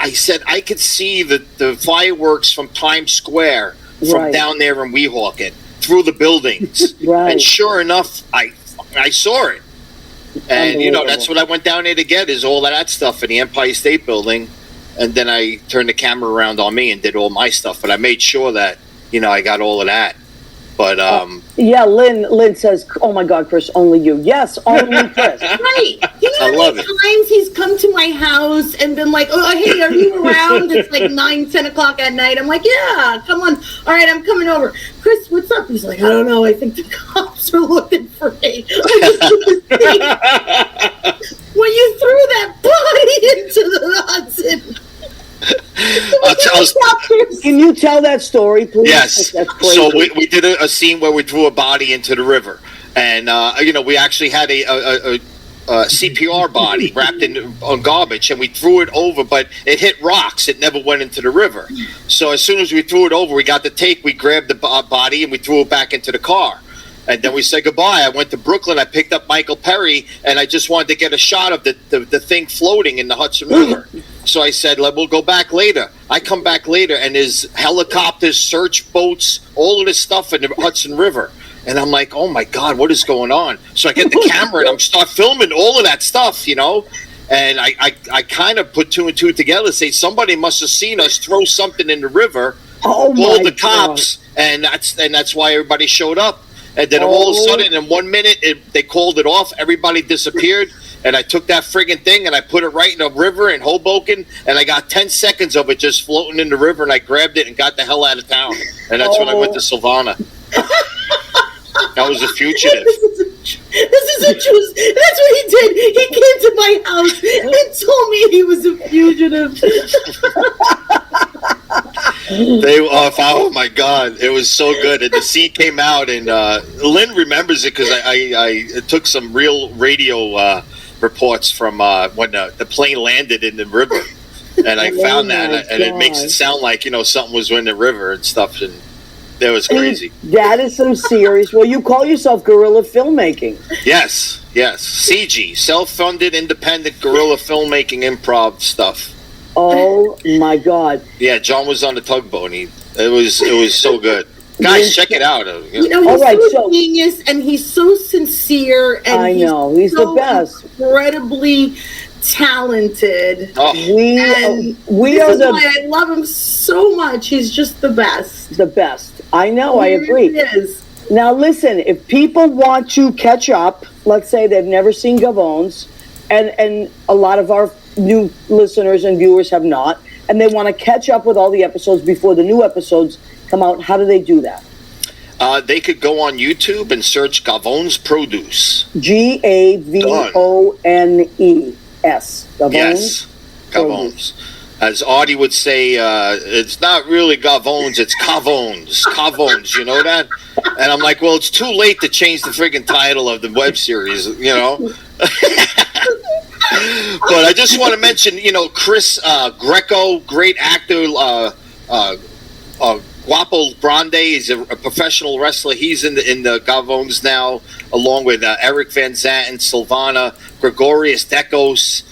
I said I could see the fireworks from Times Square from down there in Weehawken through the buildings, and sure enough, I saw it, and that's what I went down there to get is all of that stuff in the Empire State Building, and then I turned the camera around on me and did all my stuff, but I made sure that I got all of that. But Yeah, Lynn says, "Oh my God, Chris, only you." Yes, only Chris. Right. You know I how love many it. times he's come to my house and been like, "Oh, hey, are you around?" It's like 9, 10 o'clock at night. I'm like, "Yeah, come on. All right, I'm coming over." Chris, what's up? He's like, "I don't know. I think the cops are looking for me." I just couldn't think when you threw that body into the Hudson. Can you tell that story, please? Yes. That's crazy. So we did a scene where we threw a body into the river, and we actually had a CPR body wrapped on garbage, and we threw it over, but it hit rocks. It never went into the river. So as soon as we threw it over, we got the take. We grabbed the body and we threw it back into the car. And then we said goodbye. I went to Brooklyn. I picked up Michael Perry, and I just wanted to get a shot of the thing floating in the Hudson River. So I said, we'll go back later. I come back later, and there's helicopters, search boats, all of this stuff in the Hudson River. And I'm like, oh, my God, what is going on? So I get the camera, and I'm start filming all of that stuff, And I kind of put two and two together, say somebody must have seen us throw something in the river, call the cops, and that's why everybody showed up. And then all of a sudden, in 1 minute, they called it off. Everybody disappeared. And I took that friggin' thing and I put it right in a river in Hoboken. And I got 10 seconds of it just floating in the river. And I grabbed it and got the hell out of town. And that's when I went to Silvana. I was a fugitive. This is a true. That's what he did. He came to my house and told me he was a fugitive. Oh my God, it was so good. And the scene came out, and Lynn remembers it because I took some real radio reports from when the plane landed in the river, and I found that, and it makes it sound like something was in the river and stuff, and that was crazy. That is some serious. Well, you call yourself guerrilla filmmaking. Yes, CG, self-funded, independent guerrilla filmmaking, improv stuff. Oh my God! Yeah, John was on the tugboat. And it was so good. Guys, check it out. He's so genius, and he's so sincere, and I know he's so the best. Incredibly talented. Oh. We are the. Why I love him so much. He's just the best. The best. I know. I agree. He is. Now listen, if people want to catch up, let's say they've never seen Gavones, and a lot of our new listeners and viewers have not, and they want to catch up with all the episodes before the new episodes come out, how do they do that? They could go on YouTube and search Gavones Produce. Gavones. Gavones? Yes, Gavones. As Artie would say, it's not really Gavones, it's Cavones. Cavones, you know that? And I'm like, well, it's too late to change the friggin' title of the web series, But I just want to mention, Chris Greco, great actor, Guapo Grande is a professional wrestler. He's in the Gavones now, along with Eric Van Zanten, Silvana, Gregorius Dekos.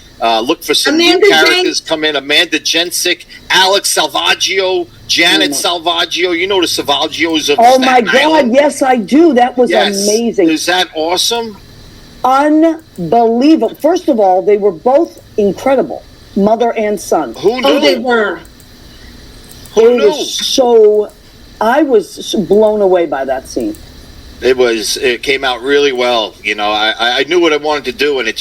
Look for some new characters come in. Amanda Jensic, Alex Salvaggio, Janet Salvaggio. You know the Salvaggios of Oh my Staten God, Island? yes I do. That was amazing. Is that awesome? Unbelievable. First of all, they were both incredible, mother and son. Who knew? Oh, they were. Who knew? I was blown away by that scene. It came out really well. I knew what I wanted to do, and it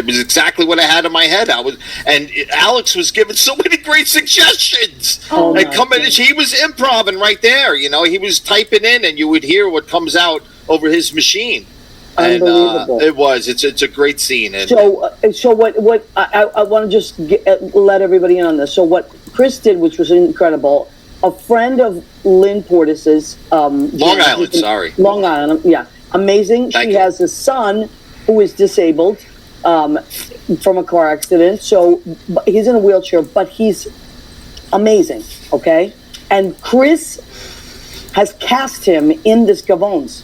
was exactly what I had in my head. And Alex was giving so many great suggestions. He was improvising right there. He was typing in, and you would hear what comes out over his machine. Unbelievable. And it's a great scene. And so what I want to just let everybody in on this. So what Chris did, which was incredible, a friend of Lynn Portis's, Long Island, yeah, amazing. She has a son who is disabled from a car accident, so he's in a wheelchair, but he's amazing. Okay, and Chris has cast him in this Gavones.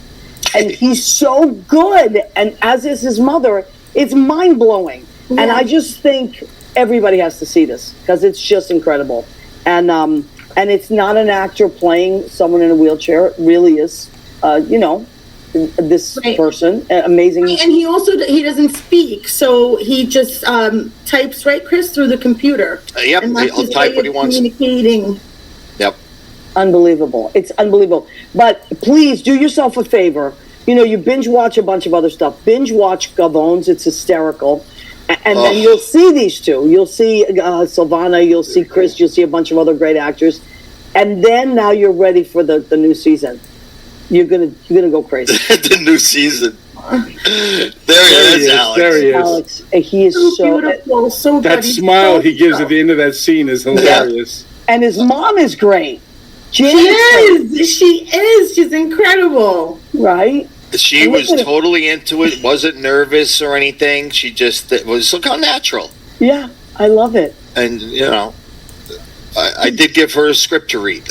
And he's so good, and as is his mother, it's mind-blowing. Yeah. And I just think everybody has to see this, because it's just incredible. And it's not an actor playing someone in a wheelchair. It really is, this person, amazing. And he doesn't speak, so he just types, right, Chris, through the computer. Yep, and he'll type what he wants. Communicating. Yep. Unbelievable. It's unbelievable. But please do yourself a favor. You know, you binge watch a bunch of other stuff. Binge watch Gavones. It's hysterical. And then you'll see these two. You'll see Silvana. You'll see Chris. You'll see a bunch of other great actors. And then now you're ready for the new season. You're gonna go crazy. The new season. There he is, Alex. There he is. Alex, he is so beautiful, so good. That He's smile so he gives good. at the end of that scene is hilarious. and his mom is great. She is. She is. She's incredible. Right? She was totally into it, wasn't nervous or anything. She just was look how natural. Yeah, I love it. And, you know, I did give her a script to read.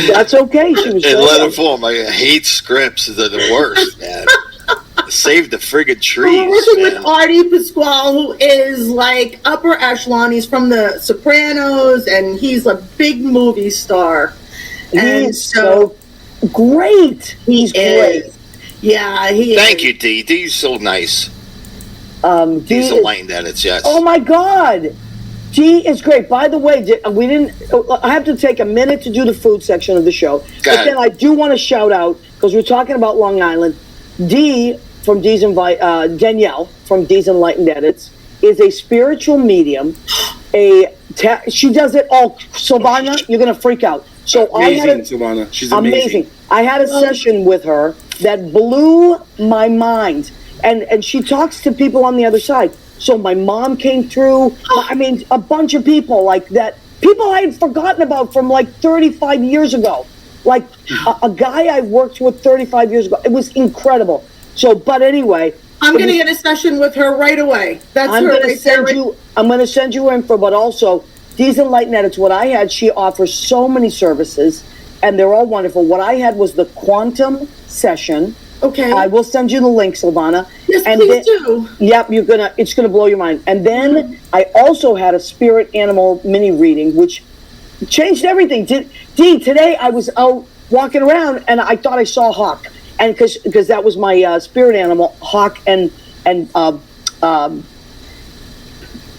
That's okay. She was In letter form. I hate scripts. They're the worst, man. Save the friggin' trees. We're working with Artie Pasquale, who is like upper echelon. He's from The Sopranos, and he's a big movie star. And He's so great. He's great. Yeah, he is. Thank you, Dee. Dee's so nice. Dee Dee's a is- line edits, yes. Oh my God. Dee is great. By the way, we didn't. I have to take a minute to do the food section of the show. But ahead. then I do want to shout out, because we're talking about Long Island. Dee from Dee's Danielle from Dee's Enlightened Edits is a spiritual medium. She does it all. Silvana, you're gonna freak out. So Amazing, Silvana. She's amazing. I had a session with her that blew my mind, and she talks to people on the other side. So my mom came through. I mean, a bunch of people like that. People I had forgotten about from like 35 years ago. Like a guy I worked with 35 years ago. It was incredible. So, but anyway, I'm going to get a session with her right away. That's I'm her going to right there. send you. I'm going to send you info, but also Dee's Enlightened Edits. What I had, she offers so many services, and they're all wonderful. What I had was the quantum session. Okay. I will send you the link, Silvana. Yes, and please do. Yep, it's gonna blow your mind. And then I also had a spirit animal mini reading, which changed everything. Dee, today I was out walking around and I thought I saw a hawk, and because that was my spirit animal, hawk, and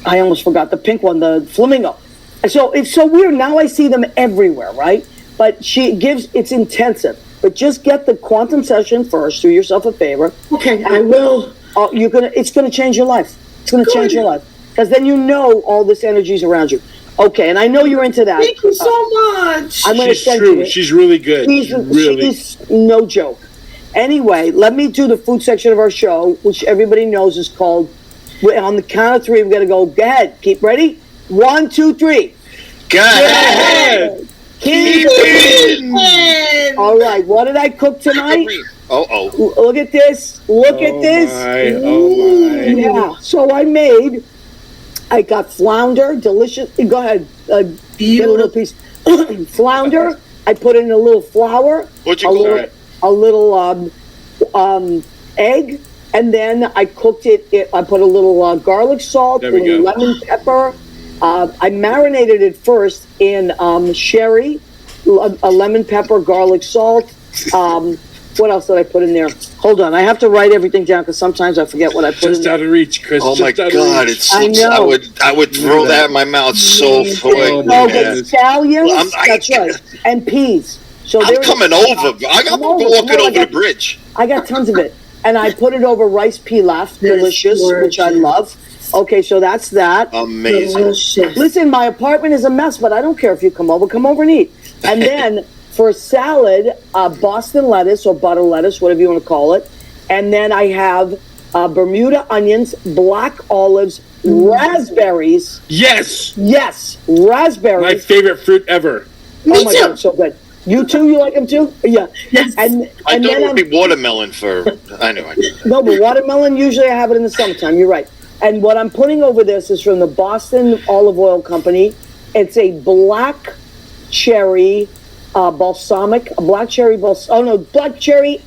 I almost forgot the pink one, the flamingo. And so it's so weird. Now I see them everywhere, right? But it's intensive. But just get the quantum session first. Do yourself a favor. Okay, I will. It's gonna change your life. It's gonna change your life, because then you know all this energy's around you. Okay, and I know you're into that. Thank you so much. I'm gonna She's send true. you it. She's really good. She's no joke. Anyway, let me do the food section of our show, which everybody knows is called. On the count of three, we're gonna go. Go ahead. Keep ready. 1, 2, 3. Go ahead. Keep it. All right. What did I cook tonight? Oh. Look at this. Look at this. Oh my. Yeah. So I got flounder, delicious. Go ahead. Get a little piece. Flounder. I put in a little flour. What'd you cook? A little egg, and then I cooked it. I put a little garlic salt, a little lemon pepper. I marinated it first in sherry, a lemon pepper, garlic salt. What else did I put in there? Hold on, I have to write everything down because sometimes I forget what I put in Just there. out of reach, Chris. Oh my God! I know. I would throw that in my mouth so quick. Oh, No, man. but scallions, that's right, and peas. So I'm coming over. I'm walking over the bridge. I got tons of it, and I put it over rice pilaf, delicious, which I love. Okay, so that's that. Amazing. Delicious. Listen, my apartment is a mess, but I don't care if you come over. Come over and eat. And then for salad, Boston lettuce or butter lettuce, whatever you want to call it. And then I have Bermuda onions, black olives, raspberries. Yes. Yes, raspberries. My favorite fruit ever. Oh my God, so good. You too? You like them too? Yeah. Yes. And I thought then it would be watermelon for. I know. no, but watermelon, usually I have it in the summertime. You're right. And what I'm putting over this is from the Boston Olive Oil Company. It's a black cherry balsamic, black cherry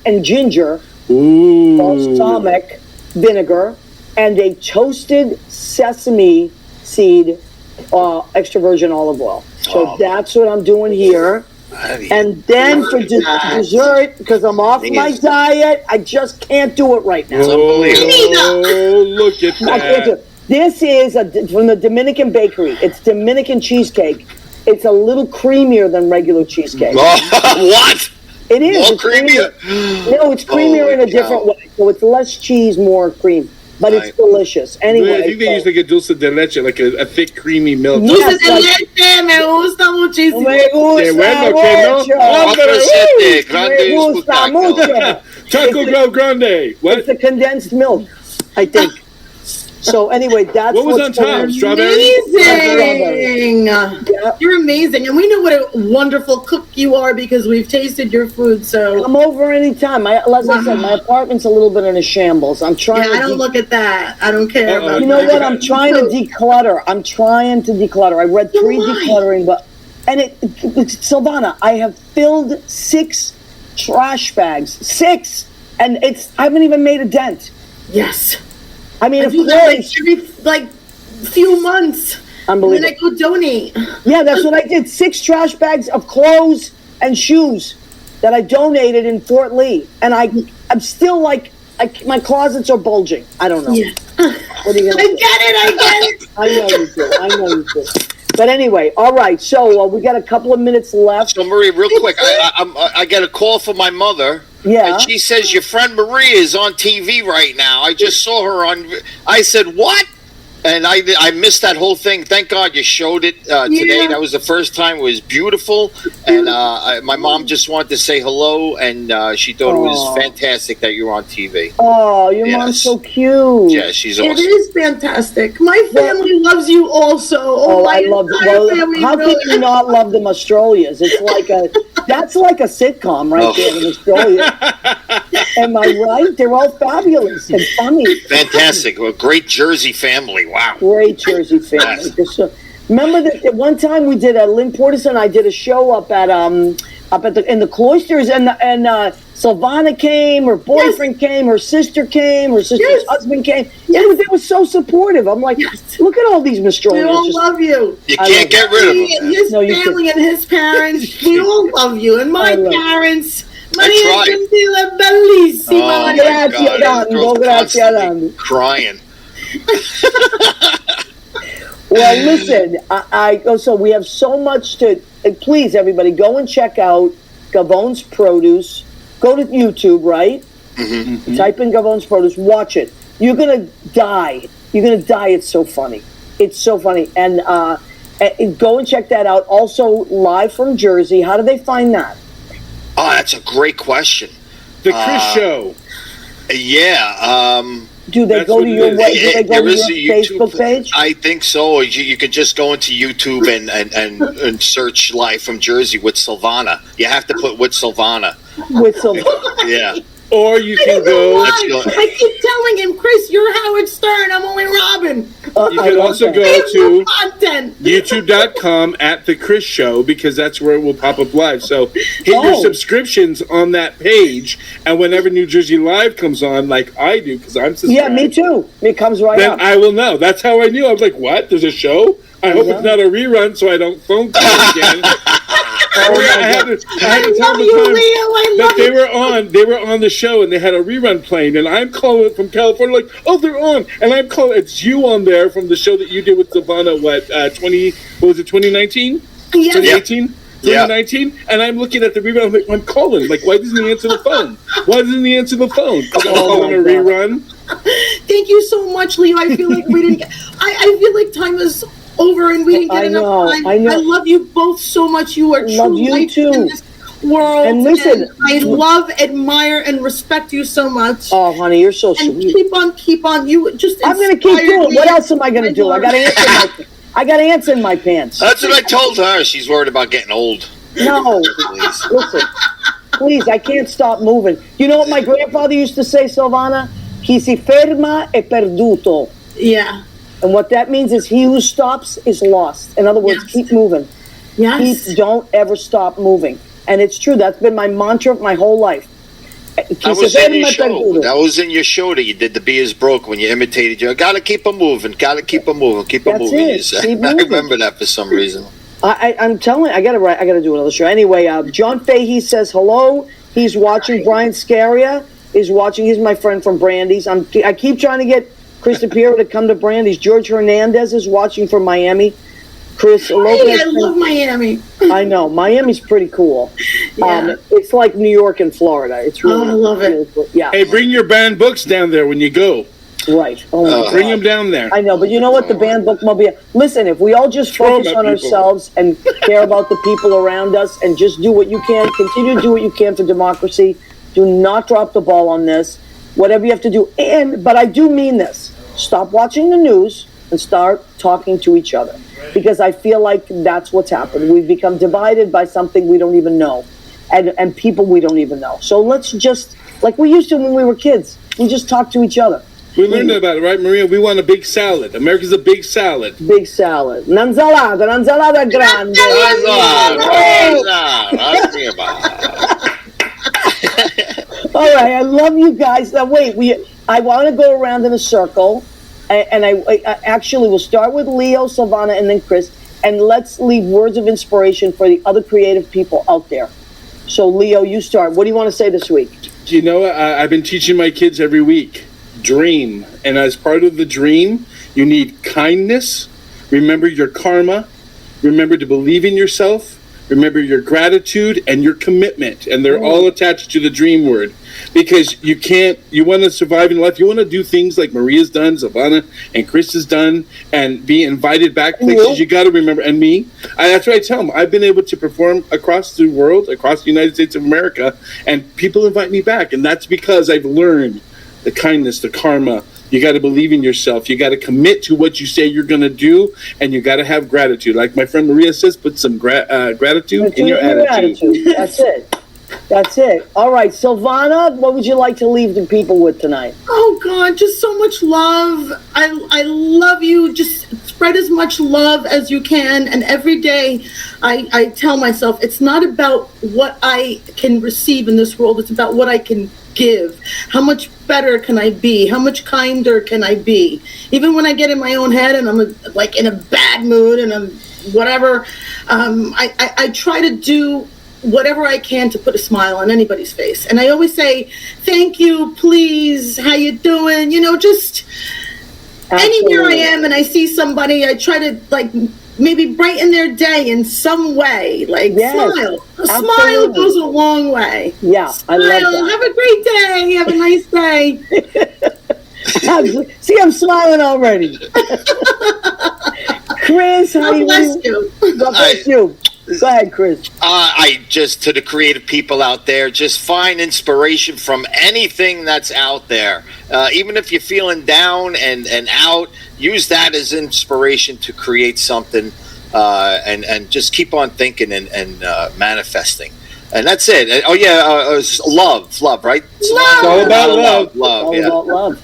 and ginger balsamic vinegar, and a toasted sesame seed extra virgin olive oil. So that's what I'm doing here. And then for dessert, because I'm off my diet, I just can't do it right now. Oh, look at I can't do that. it. This is from the Dominican bakery. It's Dominican cheesecake. It's a little creamier than regular cheesecake. What? It is. More It's creamier? No, it's creamier Holy in a cow. different way. So it's less cheese, more cream. But it's Right. delicious. Anyway. I think they use like a dulce de leche, like a thick, creamy milk. Yes, Dulce de leche, me gusta muchísimo. Me gusta Qué bueno, que no. mucho. Otro sete, grande Me gusta espectáculo. mucho. Taco Bell Grande. What? It's the condensed milk, I think. So anyway, that's What was what's on going top? Strawberry? Amazing. Yeah. You're amazing. And we know what a wonderful cook you are because we've tasted your food. So, Come over anytime. As I said, my apartment's a little bit in a shambles. I'm trying yeah, I don't look at that. I don't care about You know that. what? I'm trying to declutter. I read 3 decluttering, but Silvana, I have filled 6 trash bags. 6! And I haven't even made a dent. Yes. I mean, I of do that course. every few months. And then I Unbelievable. go donate. Yeah, that's what I did. 6 trash bags of clothes and shoes that I donated in Fort Lee. And I'm still my closets are bulging. I don't know. Yeah. What are you I gonna do? get it. I know you do. But anyway, all right. So we got a couple of minutes left. So Marie, real quick, I get a call from my mother. Yeah. And she says, your friend Maria is on TV right now. I just saw her on. I said, what? And I missed that whole thing. Thank God you showed it today. That was the first time. It was beautiful. And my mom just wanted to say hello. And she thought it was fantastic that you were on TV. Oh, your mom's so cute. Yeah, she's awesome. It is fantastic. My family loves you also. Oh, I love family. How can you not love the Mastrolias? That's like a sitcom right there, the Mastrolias. Am I right? They're all fabulous and funny. Fantastic. A great Jersey family. Wow. Great Jersey family. Yes. Remember that one time we did Lynn Portis and I did a show up at in the cloisters, and Silvana came, her boyfriend came, her sister came, her sister's husband came. Yeah, they were so supportive. I'm like, look at all these Mastrolias. We all love you. You can't get rid of them. His family and his parents, we all love you. And my parents, Maria Gentile, bellissima. Oh, Grazie, Dando, grazie, Dando. Crying. Well, listen, so we have so much to. Please, everybody, go and check out Gavon's Produce. Go to YouTube, right? Mm-hmm. Type in Gavon's Produce. Watch it. You're gonna die. You're gonna die. It's so funny. It's so funny. And go and check that out. Also, live from Jersey. How do they find that? Oh, that's a great question. The Chris Show. Yeah. Do they go to your Facebook page? I think so. You could just go into YouTube and search Live from Jersey with Silvana. You have to put with Silvana. With Silvana. Yeah. Or you can go. I keep telling him, Chris, you're Howard Stern. I'm only Robin. You can also go to content. youtube.com at The Chris Show, because that's where it will pop up live. So hit your subscriptions on that page, and whenever New Jersey Live comes on, like I do, because I'm subscribed. Yeah, me too. It comes right up. Then I will know. That's how I knew. I was like, what? There's a show? I hope it's not a rerun so I don't phone call again. I had to tell them that they were on the show and they had a rerun playing, and I'm calling from California like, oh, they're on, and I'm calling, it's you on there from the show that you did with Silvana, 2019? Yes. 2018? 2019? And I'm looking at the rerun, I'm like, I'm calling, like, why doesn't he answer the phone? Because I'm calling a rerun. Thank you so much, Leo. I feel like we didn't I feel like time is over and we didn't get enough time. I love you both so much. You are true light in this world. And listen, I love, admire, and respect you so much. Oh, honey, you're so sweet. And keep on. You just I'm going to keep doing. What else am I going to do? I got ants in my pants. That's what I told her. She's worried about getting old. No, listen, please, I can't stop moving. You know what my grandfather used to say, Silvana? Chi si ferma è perduto. Yeah. And what that means is he who stops is lost. In other words, keep moving. Yes. Don't ever stop moving. And it's true. That's been my mantra my whole life. That was in your show. That was in your show that you did. The Bee is Broke when you imitated you. Gotta keep them moving. Gotta keep them moving. Keep them moving. I remember that for some reason. I'm telling you, I gotta do another show. Anyway, John Fahey says hello. He's watching. Brian Scaria is watching. He's my friend from Brandy's. I keep trying to get Krista Piero to come to Brandy's. George Hernandez is watching from Miami. Chris Lopez. I love Miami. I know. Miami's pretty cool. Yeah. It's like New York and Florida. It's really, I love it. really cool. Yeah. Hey, bring your banned books down there when you go. Right. Oh my God. Bring them down there. I know, but you know what? The band book mobile. Listen, if we all just Throw 'em focus at on people. ourselves and care about the people around us and just do what you can, continue to do what you can for democracy. Do not drop the ball on this. Whatever you have to do. But I do mean this. Stop watching the news and start talking to each other. Because I feel like that's what's happened. We've become divided by something we don't even know. And people we don't even know. So let's just, like we used to when we were kids, we just talk to each other. We learned about it, right, Maria? We want a big salad. America's a big salad. Big salad. Un'insalata grande. All right, I love you guys. Now, wait, I want to go around in a circle. And I actually will start with Leo, Silvana, and then Chris. And let's leave words of inspiration for the other creative people out there. So, Leo, you start. What do you want to say this week? You know, I've been teaching my kids every week. Dream. And as part of the dream, you need kindness. Remember your karma. Remember to believe in yourself. Remember your gratitude and your commitment. And they're all attached to the dream word. Because you want to survive in life. You want to do things like Maria's done, Silvana and Chris has done, and be invited back places. You got to remember. And me, that's what I tell them. I've been able to perform across the world, across the United States of America, and people invite me back. And that's because I've learned the kindness, the karma. You got to believe in yourself. You got to commit to what you say you're going to do, and you got to have gratitude. Like my friend Maria says, put some gratitude in your attitude. That's it. That's it. All right, Silvana, what would you like to leave the people with tonight? Oh God, just so much love. I love you. Just spread as much love as you can. And every day I tell myself it's not about what I can receive in this world. It's about what I can give. How much better can I be? How much kinder can I be? Even when I get in my own head and I'm like in a bad mood and I'm whatever, I try to do whatever I can to put a smile on anybody's face. And I always say, thank you, please, how you doing? You know, just anywhere I am and I see somebody, I try to like maybe brighten their day in some way. Like smile. A smile goes a long way. Yeah, smile. I love that. Have a great day. Have a nice day. See, I'm smiling already. Chris, how God bless you. God bless you. Go ahead, Chris. I just, to the creative people out there, just find inspiration from anything that's out there. Even if you're feeling down and out, use that as inspiration to create something, and just keep on thinking and manifesting. And that's it. Oh yeah, love, right? It's all about love. All Yeah. about love.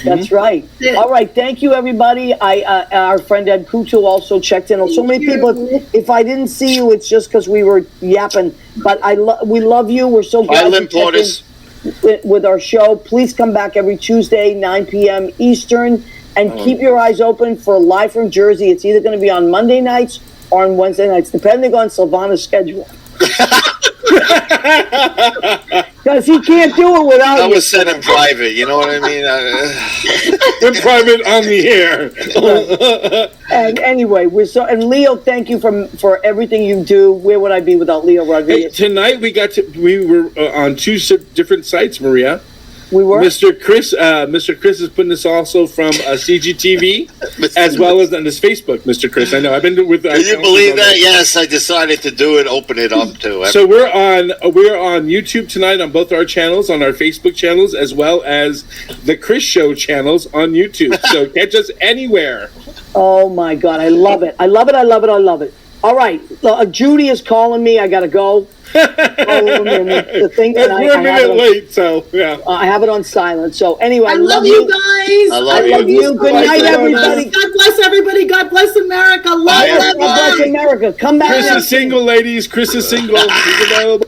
That's right. All right. Thank you, everybody. Our friend Ed Kutu also checked in. So many people. If I didn't see you, it's just because we were yapping. But we love you. We're so glad you checked in with our show. Please come back every Tuesday, 9 p.m. Eastern, and keep your eyes open for Live from Jersey. It's either going to be on Monday nights or on Wednesday nights, depending on Silvana's schedule. Because he can't do it without That you. was said in private, you know what I mean? In private on the air. And anyway, and Leo, thank you for everything you do. Where would I be without Leo Rodriguez? Hey, tonight we were on two different sites, Maria. We were. Mr. Chris is putting this also from CGTV as well as on his Facebook. Mr. Chris, I know I've been with. Can you believe that? Yes, I decided to do it. Open it up too. So we're on YouTube tonight on both our channels, on our Facebook channels, as well as the Chris Show channels on YouTube. So catch us anywhere. Oh my God, I love it! I love it! I love it! I love it! All right, Judy is calling me. I gotta go. The thing, We're a minute late, so yeah. I have it on silent. So anyway, I love you guys. I love you. Good night, everybody. God bless everybody. God bless America. Love. God bless America. Come back. Chris is single, ladies. Chris is single. He's available.